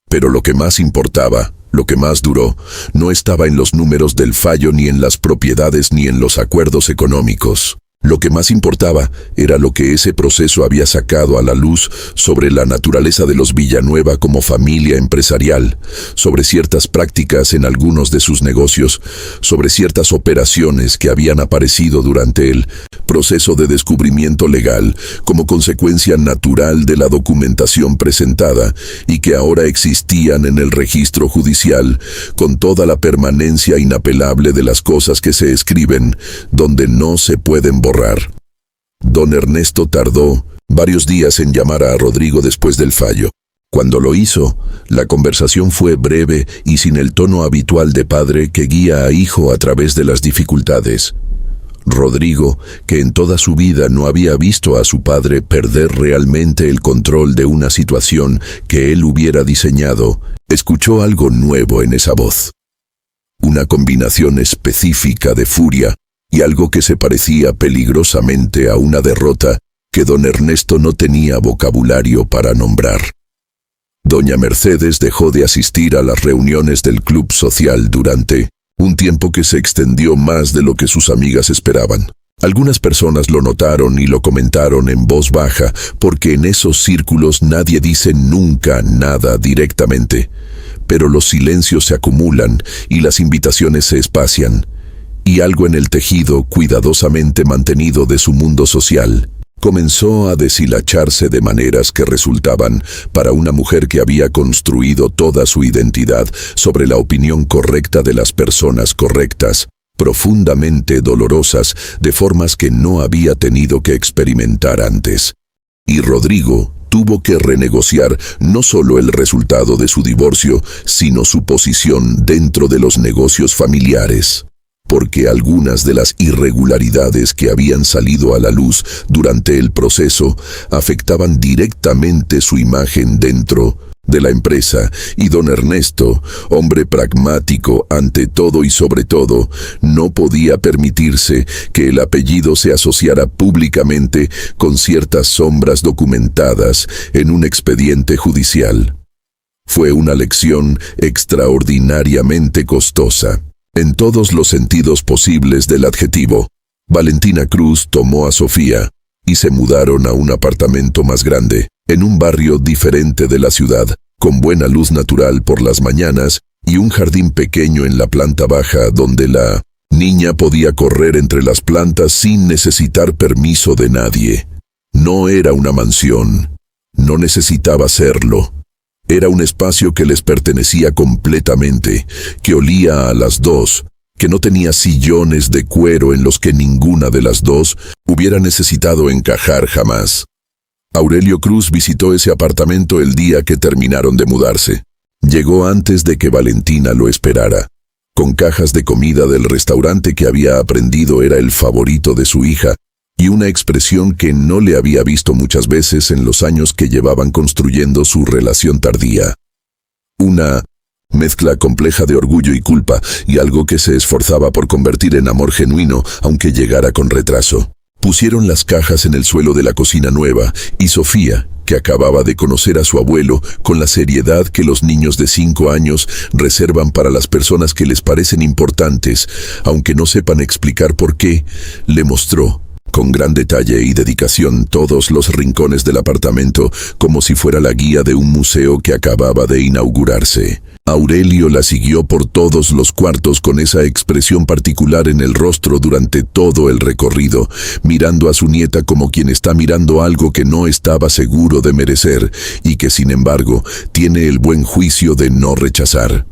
Pero lo que más importaba, lo que más duró, no estaba en los números del fallo ni en las propiedades ni en los acuerdos económicos. Lo que más importaba era lo que ese proceso había sacado a la luz sobre la naturaleza de los Villanueva como familia empresarial, sobre ciertas prácticas en algunos de sus negocios, sobre ciertas operaciones que habían aparecido durante el proceso de descubrimiento legal como consecuencia natural de la documentación presentada y que ahora existían en el registro judicial con toda la permanencia inapelable de las cosas que se escriben, donde no se pueden borrar. Don Ernesto tardó varios días en llamar a Rodrigo después del fallo. Cuando lo hizo, la conversación fue breve y sin el tono habitual de padre que guía a hijo a través de las dificultades. Rodrigo, que en toda su vida no había visto a su padre perder realmente el control de una situación que él hubiera diseñado, escuchó algo nuevo en esa voz. Una combinación específica de furia y algo que se parecía peligrosamente a una derrota que don Ernesto no tenía vocabulario para nombrar. Doña Mercedes dejó de asistir a las reuniones del club social durante un tiempo que se extendió más de lo que sus amigas esperaban. Algunas personas lo notaron y lo comentaron en voz baja, porque en esos círculos nadie dice nunca nada directamente. Pero los silencios se acumulan y las invitaciones se espacian, y algo en el tejido cuidadosamente mantenido de su mundo social comenzó a deshilacharse de maneras que resultaban, para una mujer que había construido toda su identidad sobre la opinión correcta de las personas correctas, profundamente dolorosas de formas que no había tenido que experimentar antes. Y Rodrigo tuvo que renegociar no solo el resultado de su divorcio, sino su posición dentro de los negocios familiares. Porque algunas de las irregularidades que habían salido a la luz durante el proceso afectaban directamente su imagen dentro de la empresa, y don Ernesto, hombre pragmático ante todo y sobre todo, no podía permitirse que el apellido se asociara públicamente con ciertas sombras documentadas en un expediente judicial. Fue una lección extraordinariamente costosa. En todos los sentidos posibles del adjetivo, Valentina Cruz tomó a Sofía y se mudaron a un apartamento más grande, en un barrio diferente de la ciudad, con buena luz natural por las mañanas y un jardín pequeño en la planta baja donde la niña podía correr entre las plantas sin necesitar permiso de nadie. No era una mansión, no necesitaba serlo. Era un espacio que les pertenecía completamente, que olía a las dos, que no tenía sillones de cuero en los que ninguna de las dos hubiera necesitado encajar jamás. Aurelio Cruz visitó ese apartamento el día que terminaron de mudarse. Llegó antes de que Valentina lo esperara, con cajas de comida del restaurante que había aprendido era el favorito de su hija, y una expresión que no le había visto muchas veces en los años que llevaban construyendo su relación tardía. Una mezcla compleja de orgullo y culpa, y algo que se esforzaba por convertir en amor genuino, aunque llegara con retraso. Pusieron las cajas en el suelo de la cocina nueva, y Sofía, que acababa de conocer a su abuelo con la seriedad que los niños de 5 años reservan para las personas que les parecen importantes, aunque no sepan explicar por qué, le mostró con gran detalle y dedicación todos los rincones del apartamento, como si fuera la guía de un museo que acababa de inaugurarse. Aurelio la siguió por todos los cuartos con esa expresión particular en el rostro durante todo el recorrido, mirando a su nieta como quien está mirando algo que no estaba seguro de merecer y que sin embargo tiene el buen juicio de no rechazar.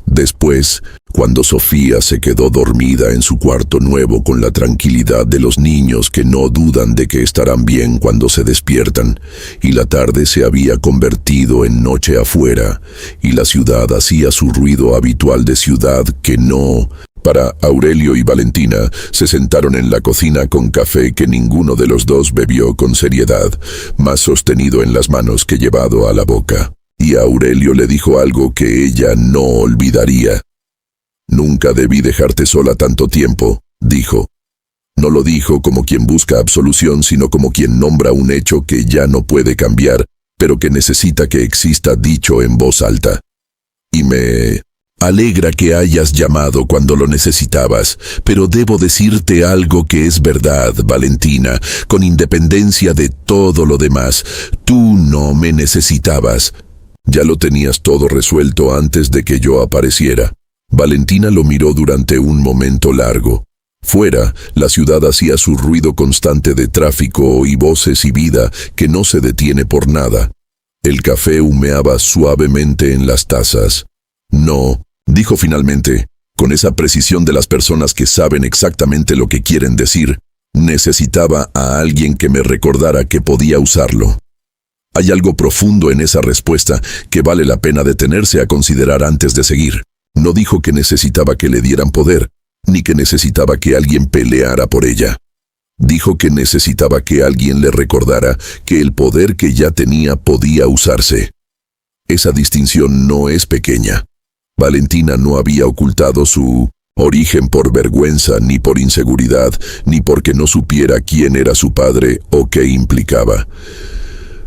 Después, cuando Sofía se quedó dormida en su cuarto nuevo con la tranquilidad de los niños que no dudan de que estarán bien cuando se despiertan, y la tarde se había convertido en noche afuera, y la ciudad hacía su ruido habitual de ciudad que no... Para Aurelio y Valentina se sentaron en la cocina con café que ninguno de los dos bebió con seriedad, más sostenido en las manos que llevado a la boca. Y Aurelio le dijo algo que ella no olvidaría. «Nunca debí dejarte sola tanto tiempo», dijo. No lo dijo como quien busca absolución, sino como quien nombra un hecho que ya no puede cambiar, pero que necesita que exista dicho en voz alta. «Y me alegra que hayas llamado cuando lo necesitabas, pero debo decirte algo que es verdad, Valentina, con independencia de todo lo demás. Tú no me necesitabas. Ya lo tenías todo resuelto antes de que yo apareciera». Valentina lo miró durante un momento largo. Fuera, la ciudad hacía su ruido constante de tráfico y voces y vida que no se detiene por nada. El café humeaba suavemente en las tazas. «No», dijo finalmente, con esa precisión de las personas que saben exactamente lo que quieren decir, «necesitaba a alguien que me recordara que podía usarlo». Hay algo profundo en esa respuesta que vale la pena detenerse a considerar antes de seguir. No dijo que necesitaba que le dieran poder, ni que necesitaba que alguien peleara por ella. Dijo que necesitaba que alguien le recordara que el poder que ya tenía podía usarse. Esa distinción no es pequeña. Valentina no había ocultado su origen por vergüenza, ni por inseguridad, ni porque no supiera quién era su padre o qué implicaba.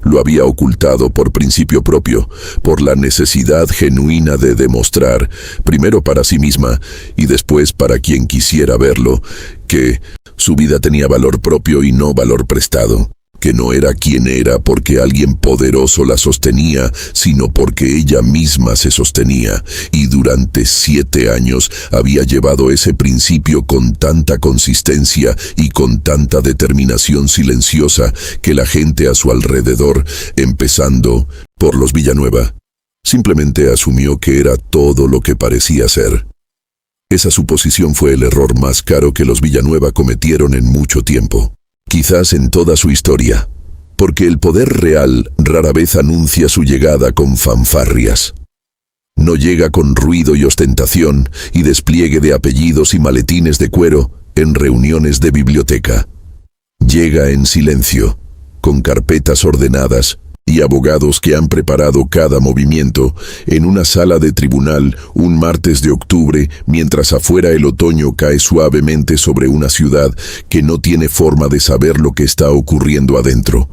Lo había ocultado por principio propio, por la necesidad genuina de demostrar, primero para sí misma y después para quien quisiera verlo, que su vida tenía valor propio y no valor prestado, que no era quien era porque alguien poderoso la sostenía, sino porque ella misma se sostenía, y durante 7 años había llevado ese principio con tanta consistencia y con tanta determinación silenciosa que la gente a su alrededor, empezando por los Villanueva, simplemente asumió que era todo lo que parecía ser. Esa suposición fue el error más caro que los Villanueva cometieron en mucho tiempo. Quizás en toda su historia, porque el poder real rara vez anuncia su llegada con fanfarrias. No llega con ruido y ostentación y despliegue de apellidos y maletines de cuero en reuniones de biblioteca. Llega en silencio, con carpetas ordenadas y abogados que han preparado cada movimiento, en una sala de tribunal un martes de octubre, mientras afuera el otoño cae suavemente sobre una ciudad que no tiene forma de saber lo que está ocurriendo adentro.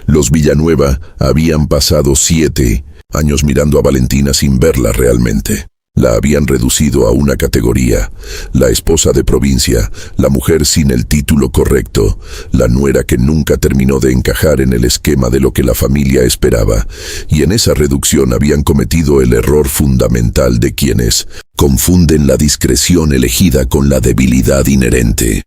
Los Villanueva habían pasado 7 años mirando a Valentina sin verla realmente. La habían reducido a una categoría: la esposa de provincia, la mujer sin el título correcto, la nuera que nunca terminó de encajar en el esquema de lo que la familia esperaba, y en esa reducción habían cometido el error fundamental de quienes confunden la discreción elegida con la debilidad inherente.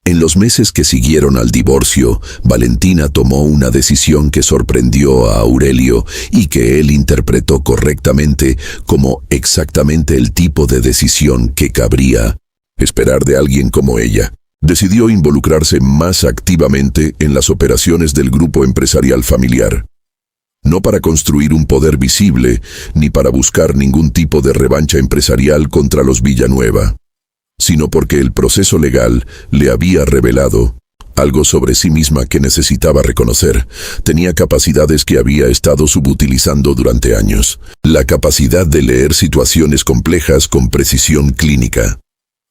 En los meses que siguieron al divorcio, Valentina tomó una decisión que sorprendió a Aurelio y que él interpretó correctamente como exactamente el tipo de decisión que cabría esperar de alguien como ella. Decidió involucrarse más activamente en las operaciones del grupo empresarial familiar. No para construir un poder visible, ni para buscar ningún tipo de revancha empresarial contra los Villanueva, sino porque el proceso legal le había revelado algo sobre sí misma que necesitaba reconocer. Tenía capacidades que había estado subutilizando durante años. La capacidad de leer situaciones complejas con precisión clínica.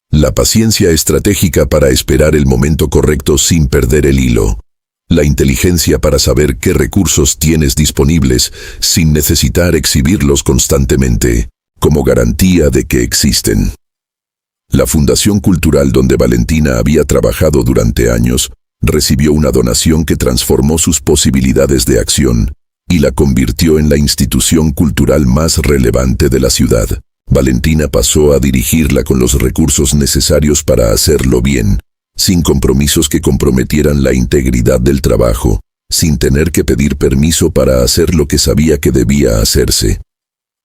La paciencia estratégica para esperar el momento correcto sin perder el hilo. La inteligencia para saber qué recursos tienes disponibles sin necesitar exhibirlos constantemente, como garantía de que existen. La Fundación Cultural donde Valentina había trabajado durante años recibió una donación que transformó sus posibilidades de acción y la convirtió en la institución cultural más relevante de la ciudad. Valentina pasó a dirigirla con los recursos necesarios para hacerlo bien, sin compromisos que comprometieran la integridad del trabajo, sin tener que pedir permiso para hacer lo que sabía que debía hacerse.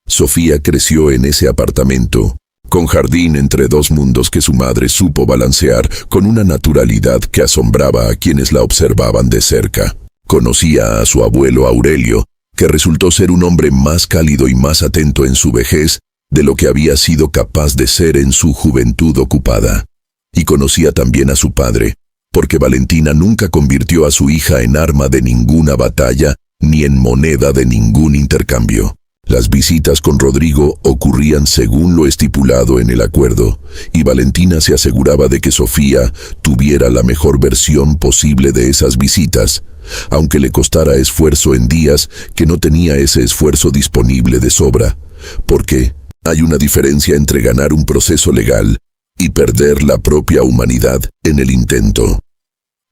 Sofía creció en ese apartamento, con jardín entre 2 mundos que su madre supo balancear con una naturalidad que asombraba a quienes la observaban de cerca. Conocía a su abuelo Aurelio, que resultó ser un hombre más cálido y más atento en su vejez de lo que había sido capaz de ser en su juventud ocupada. Y conocía también a su padre, porque Valentina nunca convirtió a su hija en arma de ninguna batalla ni en moneda de ningún intercambio. Las visitas con Rodrigo ocurrían según lo estipulado en el acuerdo, y Valentina se aseguraba de que Sofía tuviera la mejor versión posible de esas visitas, aunque le costara esfuerzo en días que no tenía ese esfuerzo disponible de sobra, porque hay una diferencia entre ganar un proceso legal y perder la propia humanidad en el intento.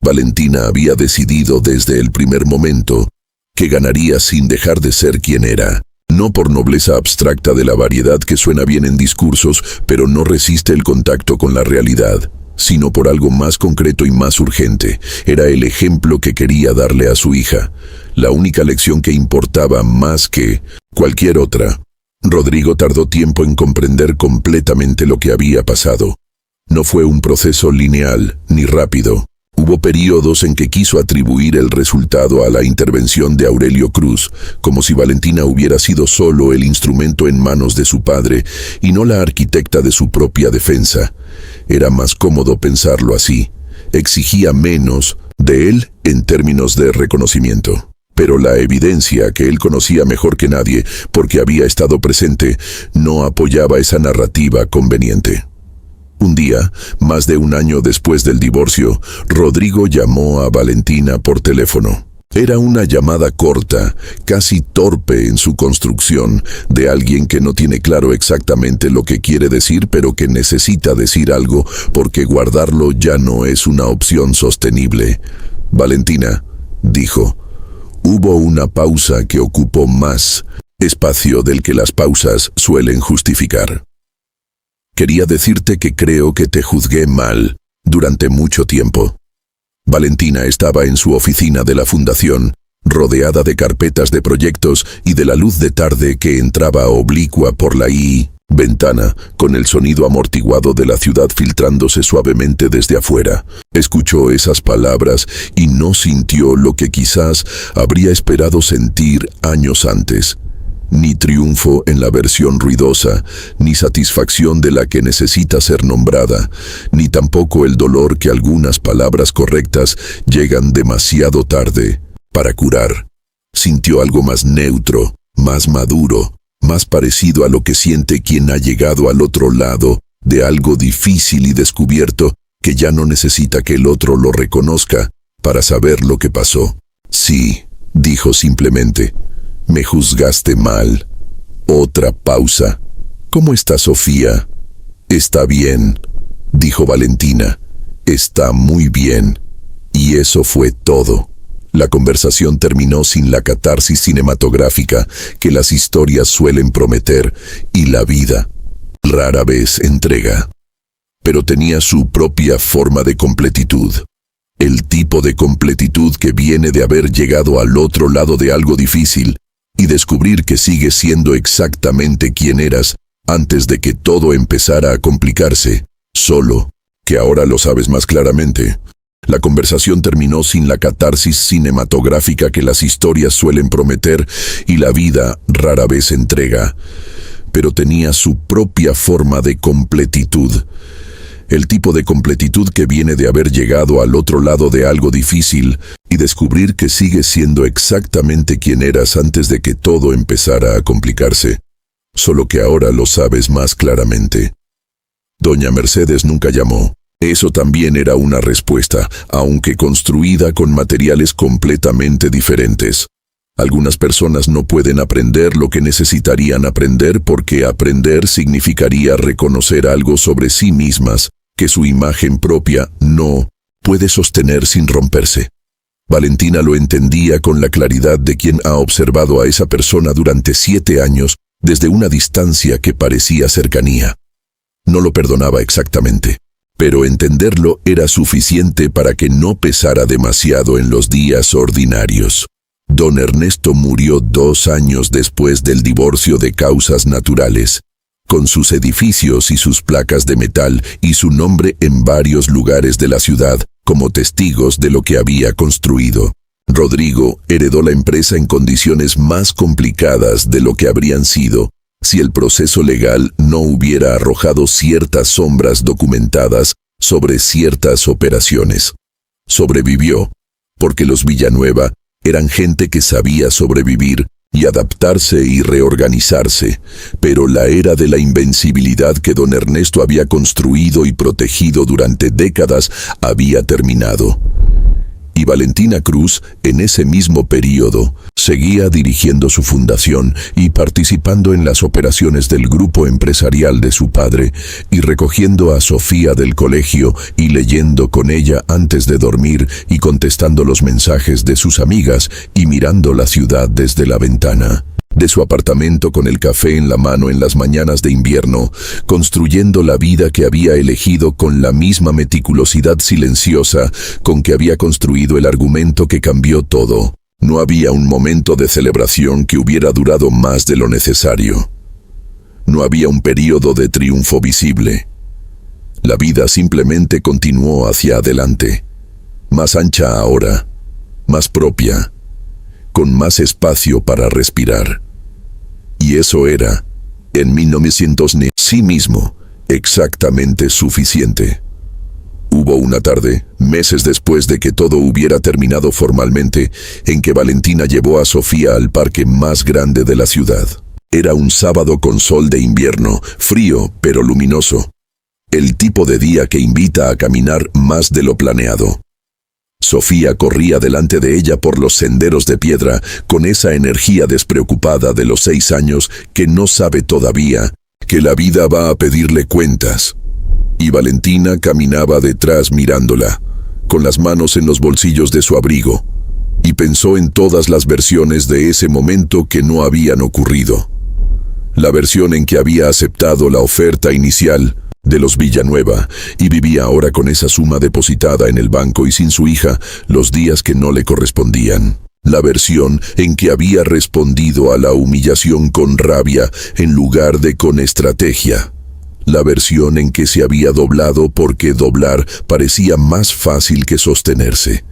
Valentina había decidido desde el primer momento que ganaría sin dejar de ser quien era. No por nobleza abstracta de la variedad que suena bien en discursos, pero no resiste el contacto con la realidad, sino por algo más concreto y más urgente. Era el ejemplo que quería darle a su hija, la única lección que importaba más que cualquier otra. Rodrigo tardó tiempo en comprender completamente lo que había pasado. No fue un proceso lineal ni rápido. Hubo Hubo periodos en que quiso atribuir el resultado a la intervención de Aurelio Cruz, como si Valentina hubiera sido solo el instrumento en manos de su padre y no la arquitecta de su propia defensa. Era más cómodo pensarlo así. Exigía menos de él en términos de reconocimiento. Pero la evidencia que él conocía mejor que nadie, porque había estado presente, no apoyaba esa narrativa conveniente. Un día, más de un año después del divorcio, Rodrigo llamó a Valentina por teléfono. Era una llamada corta, casi torpe en su construcción, de alguien que no tiene claro exactamente lo que quiere decir, pero que necesita decir algo porque guardarlo ya no es una opción sostenible. Valentina, dijo, hubo una pausa que ocupó más espacio del que las pausas suelen justificar. Quería decirte que creo que te juzgué mal durante mucho tiempo. Valentina estaba en su oficina de la fundación, rodeada de carpetas de proyectos y de la luz de tarde que entraba oblicua por la ventana, con el sonido amortiguado de la ciudad filtrándose suavemente desde afuera. Escuchó esas palabras y no sintió lo que quizás habría esperado sentir años antes. Ni triunfo en la versión ruidosa, ni satisfacción de la que necesita ser nombrada, ni tampoco el dolor que algunas palabras correctas llegan demasiado tarde para curar. Sintió algo más neutro, más maduro, más parecido a lo que siente quien ha llegado al otro lado de algo difícil y descubierto que ya no necesita que el otro lo reconozca para saber lo que pasó. Sí, dijo simplemente. Me juzgaste mal. Otra pausa. ¿Cómo está Sofía? Está bien, dijo Valentina. Está muy bien. Y eso fue todo. La conversación terminó sin la catarsis cinematográfica que las historias suelen prometer, y la vida rara vez entrega. Pero tenía su propia forma de completitud. El tipo de completitud que viene de haber llegado al otro lado de algo difícil, y descubrir que sigues siendo exactamente quien eras antes de que todo empezara a complicarse, solo que ahora lo sabes más claramente. La conversación terminó sin la catarsis cinematográfica que las historias suelen prometer y la vida rara vez entrega, pero tenía su propia forma de completitud. El tipo de completitud que viene de haber llegado al otro lado de algo difícil y descubrir que sigues siendo exactamente quien eras antes de que todo empezara a complicarse, solo que ahora lo sabes más claramente. Doña Mercedes nunca llamó. Eso también era una respuesta, aunque construida con materiales completamente diferentes. Algunas personas no pueden aprender lo que necesitarían aprender porque aprender significaría reconocer algo sobre sí mismas que su imagen propia no puede sostener sin romperse. Valentina lo entendía con la claridad de quien ha observado a esa persona durante 7 años desde una distancia que parecía cercanía. No lo perdonaba exactamente, pero entenderlo era suficiente para que no pesara demasiado en los días ordinarios. Don Ernesto murió 2 años después del divorcio de causas naturales, con sus edificios y sus placas de metal y su nombre en varios lugares de la ciudad como testigos de lo que había construido. Rodrigo heredó la empresa en condiciones más complicadas de lo que habrían sido si el proceso legal no hubiera arrojado ciertas sombras documentadas sobre ciertas operaciones. Sobrevivió, porque los Villanueva eran gente que sabía sobrevivir y adaptarse y reorganizarse, pero la era de la invencibilidad que don Ernesto había construido y protegido durante décadas había terminado. Y Valentina Cruz, en ese mismo período, seguía dirigiendo su fundación y participando en las operaciones del grupo empresarial de su padre, y recogiendo a Sofía del colegio y leyendo con ella antes de dormir y contestando los mensajes de sus amigas y mirando la ciudad desde la ventana de su apartamento con el café en la mano en las mañanas de invierno, construyendo la vida que había elegido con la misma meticulosidad silenciosa con que había construido el argumento que cambió todo. No había un momento de celebración que hubiera durado más de lo necesario. No había un período de triunfo visible. La vida simplemente continuó hacia adelante. más ancha ahora, más propia, con más espacio para respirar. Y eso era, en 1900, sí mismo, exactamente suficiente. Hubo una tarde, meses después de que todo hubiera terminado formalmente, en que Valentina llevó a Sofía al parque más grande de la ciudad. Era un sábado con sol de invierno, frío pero luminoso. El tipo de día que invita a caminar más de lo planeado. Sofía corría delante de ella por los senderos de piedra, con esa energía despreocupada de los 6 años que no sabe todavía que la vida va a pedirle cuentas. Y Valentina caminaba detrás mirándola, con las manos en los bolsillos de su abrigo, y pensó en todas las versiones de ese momento que no habían ocurrido. La versión en que había aceptado la oferta inicial de los Villanueva y vivía ahora con esa suma depositada en el banco y sin su hija los días que no le correspondían. La versión en que había respondido a la humillación con rabia en lugar de con estrategia. La versión en que se había doblado porque doblar parecía más fácil que sostenerse.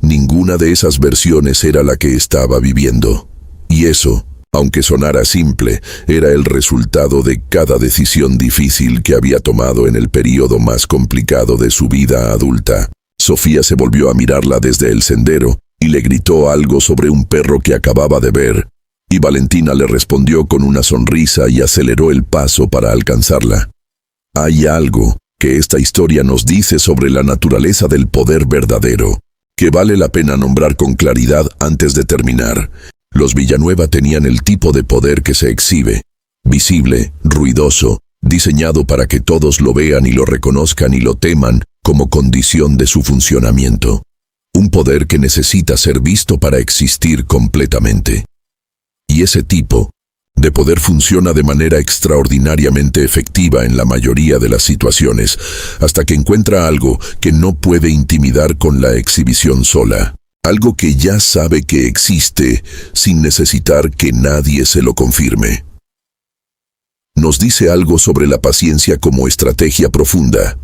Ninguna de esas versiones era la que estaba viviendo. Y eso, aunque sonara simple, era el resultado de cada decisión difícil que había tomado en el período más complicado de su vida adulta. Sofía se volvió a mirarla desde el sendero y le gritó algo sobre un perro que acababa de ver, y Valentina le respondió con una sonrisa y aceleró el paso para alcanzarla. Hay algo que esta historia nos dice sobre la naturaleza del poder verdadero, que vale la pena nombrar con claridad antes de terminar. Los Villanueva tenían el tipo de poder que se exhibe, visible, ruidoso, diseñado para que todos lo vean y lo reconozcan y lo teman como condición de su funcionamiento. Un poder que necesita ser visto para existir completamente. Y ese tipo de poder funciona de manera extraordinariamente efectiva en la mayoría de las situaciones, hasta que encuentra algo que no puede intimidar con la exhibición sola. Algo que ya sabe que existe sin necesitar que nadie se lo confirme. Nos dice algo sobre la paciencia como estrategia profunda.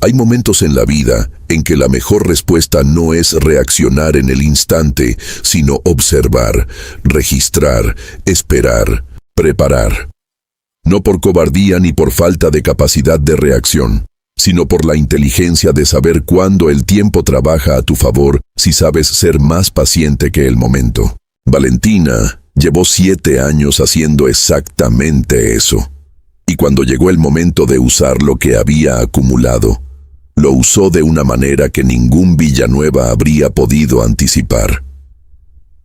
Hay momentos en la vida en que la mejor respuesta no es reaccionar en el instante, sino observar, registrar, esperar, preparar. No por cobardía ni por falta de capacidad de reacción, sino por la inteligencia de saber cuándo el tiempo trabaja a tu favor si sabes ser más paciente que el momento. Valentina llevó 7 años haciendo exactamente eso. Y cuando llegó el momento de usar lo que había acumulado, lo usó de una manera que ningún Villanueva habría podido anticipar.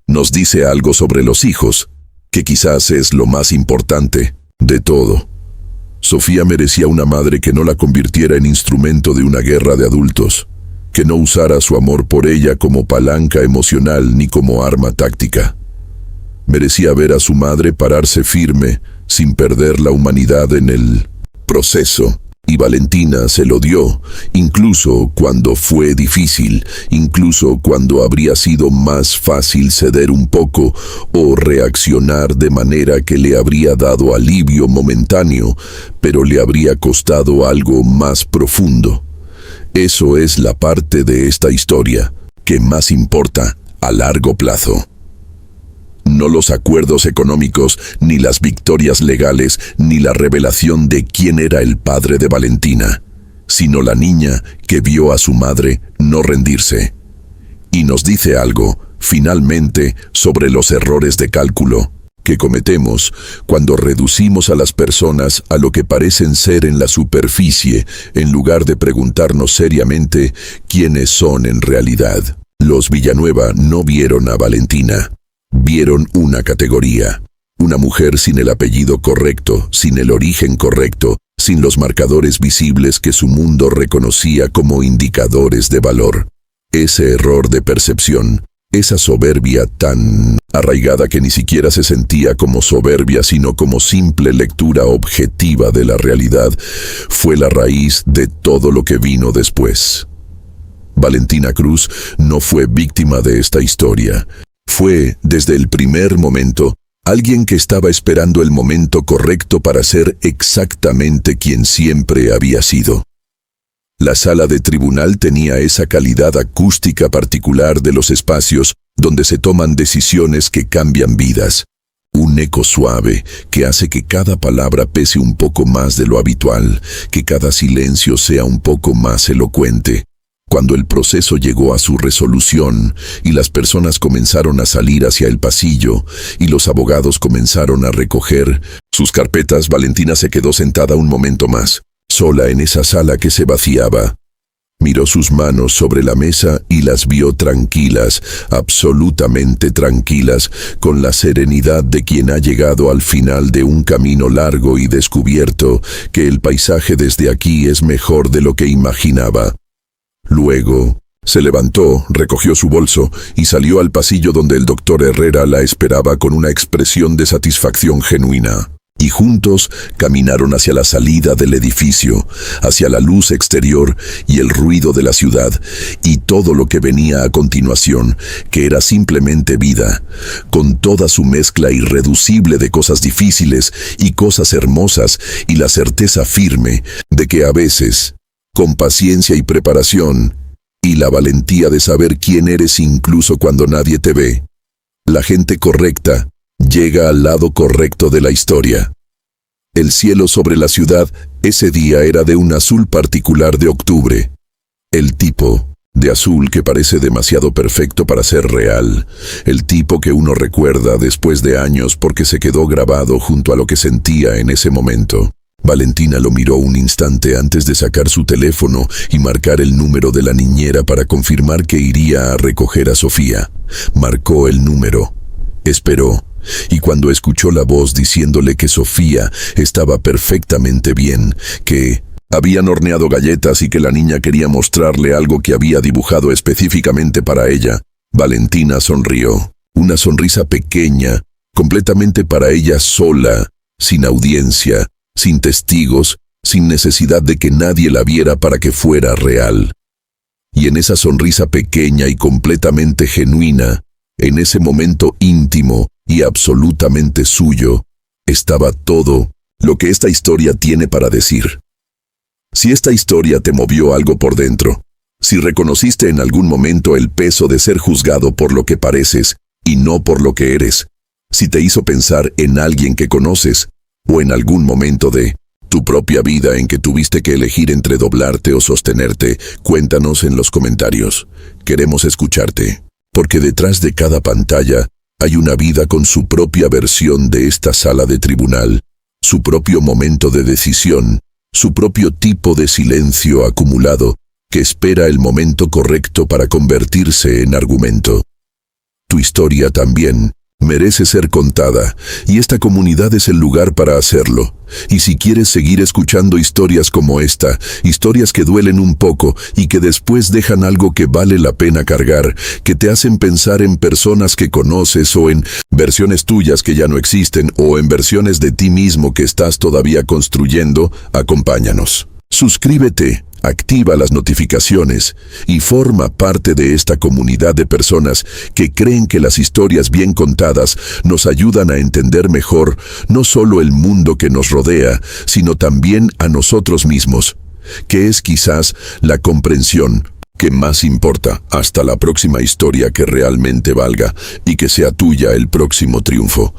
Nos dice algo sobre los hijos, que quizás es lo más importante de todo. Sofía merecía una madre que no la convirtiera en instrumento de una guerra de adultos, que no usara su amor por ella como palanca emocional ni como arma táctica. Merecía ver a su madre pararse firme, sin perder la humanidad en el proceso. Y Valentina se lo dio, incluso cuando fue difícil, incluso cuando habría sido más fácil ceder un poco o reaccionar de manera que le habría dado alivio momentáneo, pero le habría costado algo más profundo. Eso es la parte de esta historia que más importa a largo plazo. No los acuerdos económicos, ni las victorias legales, ni la revelación de quién era el padre de Valentina, sino la niña que vio a su madre no rendirse. Y nos dice algo, finalmente, sobre los errores de cálculo que cometemos cuando reducimos a las personas a lo que parecen ser en la superficie, en lugar de preguntarnos seriamente quiénes son en realidad. Los Villanueva no vieron a Valentina. Vieron una categoría, una mujer sin el apellido correcto, sin el origen correcto, sin los marcadores visibles que su mundo reconocía como indicadores de valor. Ese error de percepción, esa soberbia tan arraigada que ni siquiera se sentía como soberbia sino como simple lectura objetiva de la realidad, fue la raíz de todo lo que vino después. Valentina Cruz no fue víctima de esta historia. Fue, desde el primer momento, alguien que estaba esperando el momento correcto para ser exactamente quien siempre había sido. La sala de tribunal tenía esa calidad acústica particular de los espacios donde se toman decisiones que cambian vidas. Un eco suave que hace que cada palabra pese un poco más de lo habitual, que cada silencio sea un poco más elocuente. Cuando el proceso llegó a su resolución y las personas comenzaron a salir hacia el pasillo y los abogados comenzaron a recoger sus carpetas, Valentina se quedó sentada un momento más, sola en esa sala que se vaciaba. Miró sus manos sobre la mesa y las vio tranquilas, absolutamente tranquilas, con la serenidad de quien ha llegado al final de un camino largo y descubierto que el paisaje desde aquí es mejor de lo que imaginaba. Luego, se levantó, recogió su bolso y salió al pasillo donde el doctor Herrera la esperaba con una expresión de satisfacción genuina. Y juntos caminaron hacia la salida del edificio, hacia la luz exterior y el ruido de la ciudad, y todo lo que venía a continuación, que era simplemente vida, con toda su mezcla irreducible de cosas difíciles y cosas hermosas, y la certeza firme de que a veces, con paciencia y preparación, y la valentía de saber quién eres incluso cuando nadie te ve, la gente correcta llega al lado correcto de la historia. El cielo sobre la ciudad ese día era de un azul particular de octubre. El tipo de azul que parece demasiado perfecto para ser real. El tipo que uno recuerda después de años porque se quedó grabado junto a lo que sentía en ese momento. Valentina lo miró un instante antes de sacar su teléfono y marcar el número de la niñera para confirmar que iría a recoger a Sofía. Marcó el número. Esperó. Y cuando escuchó la voz diciéndole que Sofía estaba perfectamente bien, que habían horneado galletas y que la niña quería mostrarle algo que había dibujado específicamente para ella, Valentina sonrió. Una sonrisa pequeña, completamente para ella sola, sin audiencia, sin testigos, sin necesidad de que nadie la viera para que fuera real. Y en esa sonrisa pequeña y completamente genuina, en ese momento íntimo y absolutamente suyo, estaba todo lo que esta historia tiene para decir. Si esta historia te movió algo por dentro, si reconociste en algún momento el peso de ser juzgado por lo que pareces y no por lo que eres, si te hizo pensar en alguien que conoces, o en algún momento de tu propia vida en que tuviste que elegir entre doblarte o sostenerte, cuéntanos en los comentarios. Queremos escucharte, porque detrás de cada pantalla hay una vida con su propia versión de esta sala de tribunal, su propio momento de decisión, su propio tipo de silencio acumulado que espera el momento correcto para convertirse en argumento. Tu historia también merece ser contada, y esta comunidad es el lugar para hacerlo. Y si quieres seguir escuchando historias como esta, historias que duelen un poco y que después dejan algo que vale la pena cargar, que te hacen pensar en personas que conoces o en versiones tuyas que ya no existen o en versiones de ti mismo que estás todavía construyendo, acompáñanos. Suscríbete, activa las notificaciones y forma parte de esta comunidad de personas que creen que las historias bien contadas nos ayudan a entender mejor no solo el mundo que nos rodea, sino también a nosotros mismos, que es quizás la comprensión que más importa. Hasta la próxima historia que realmente valga y que sea tuya el próximo triunfo.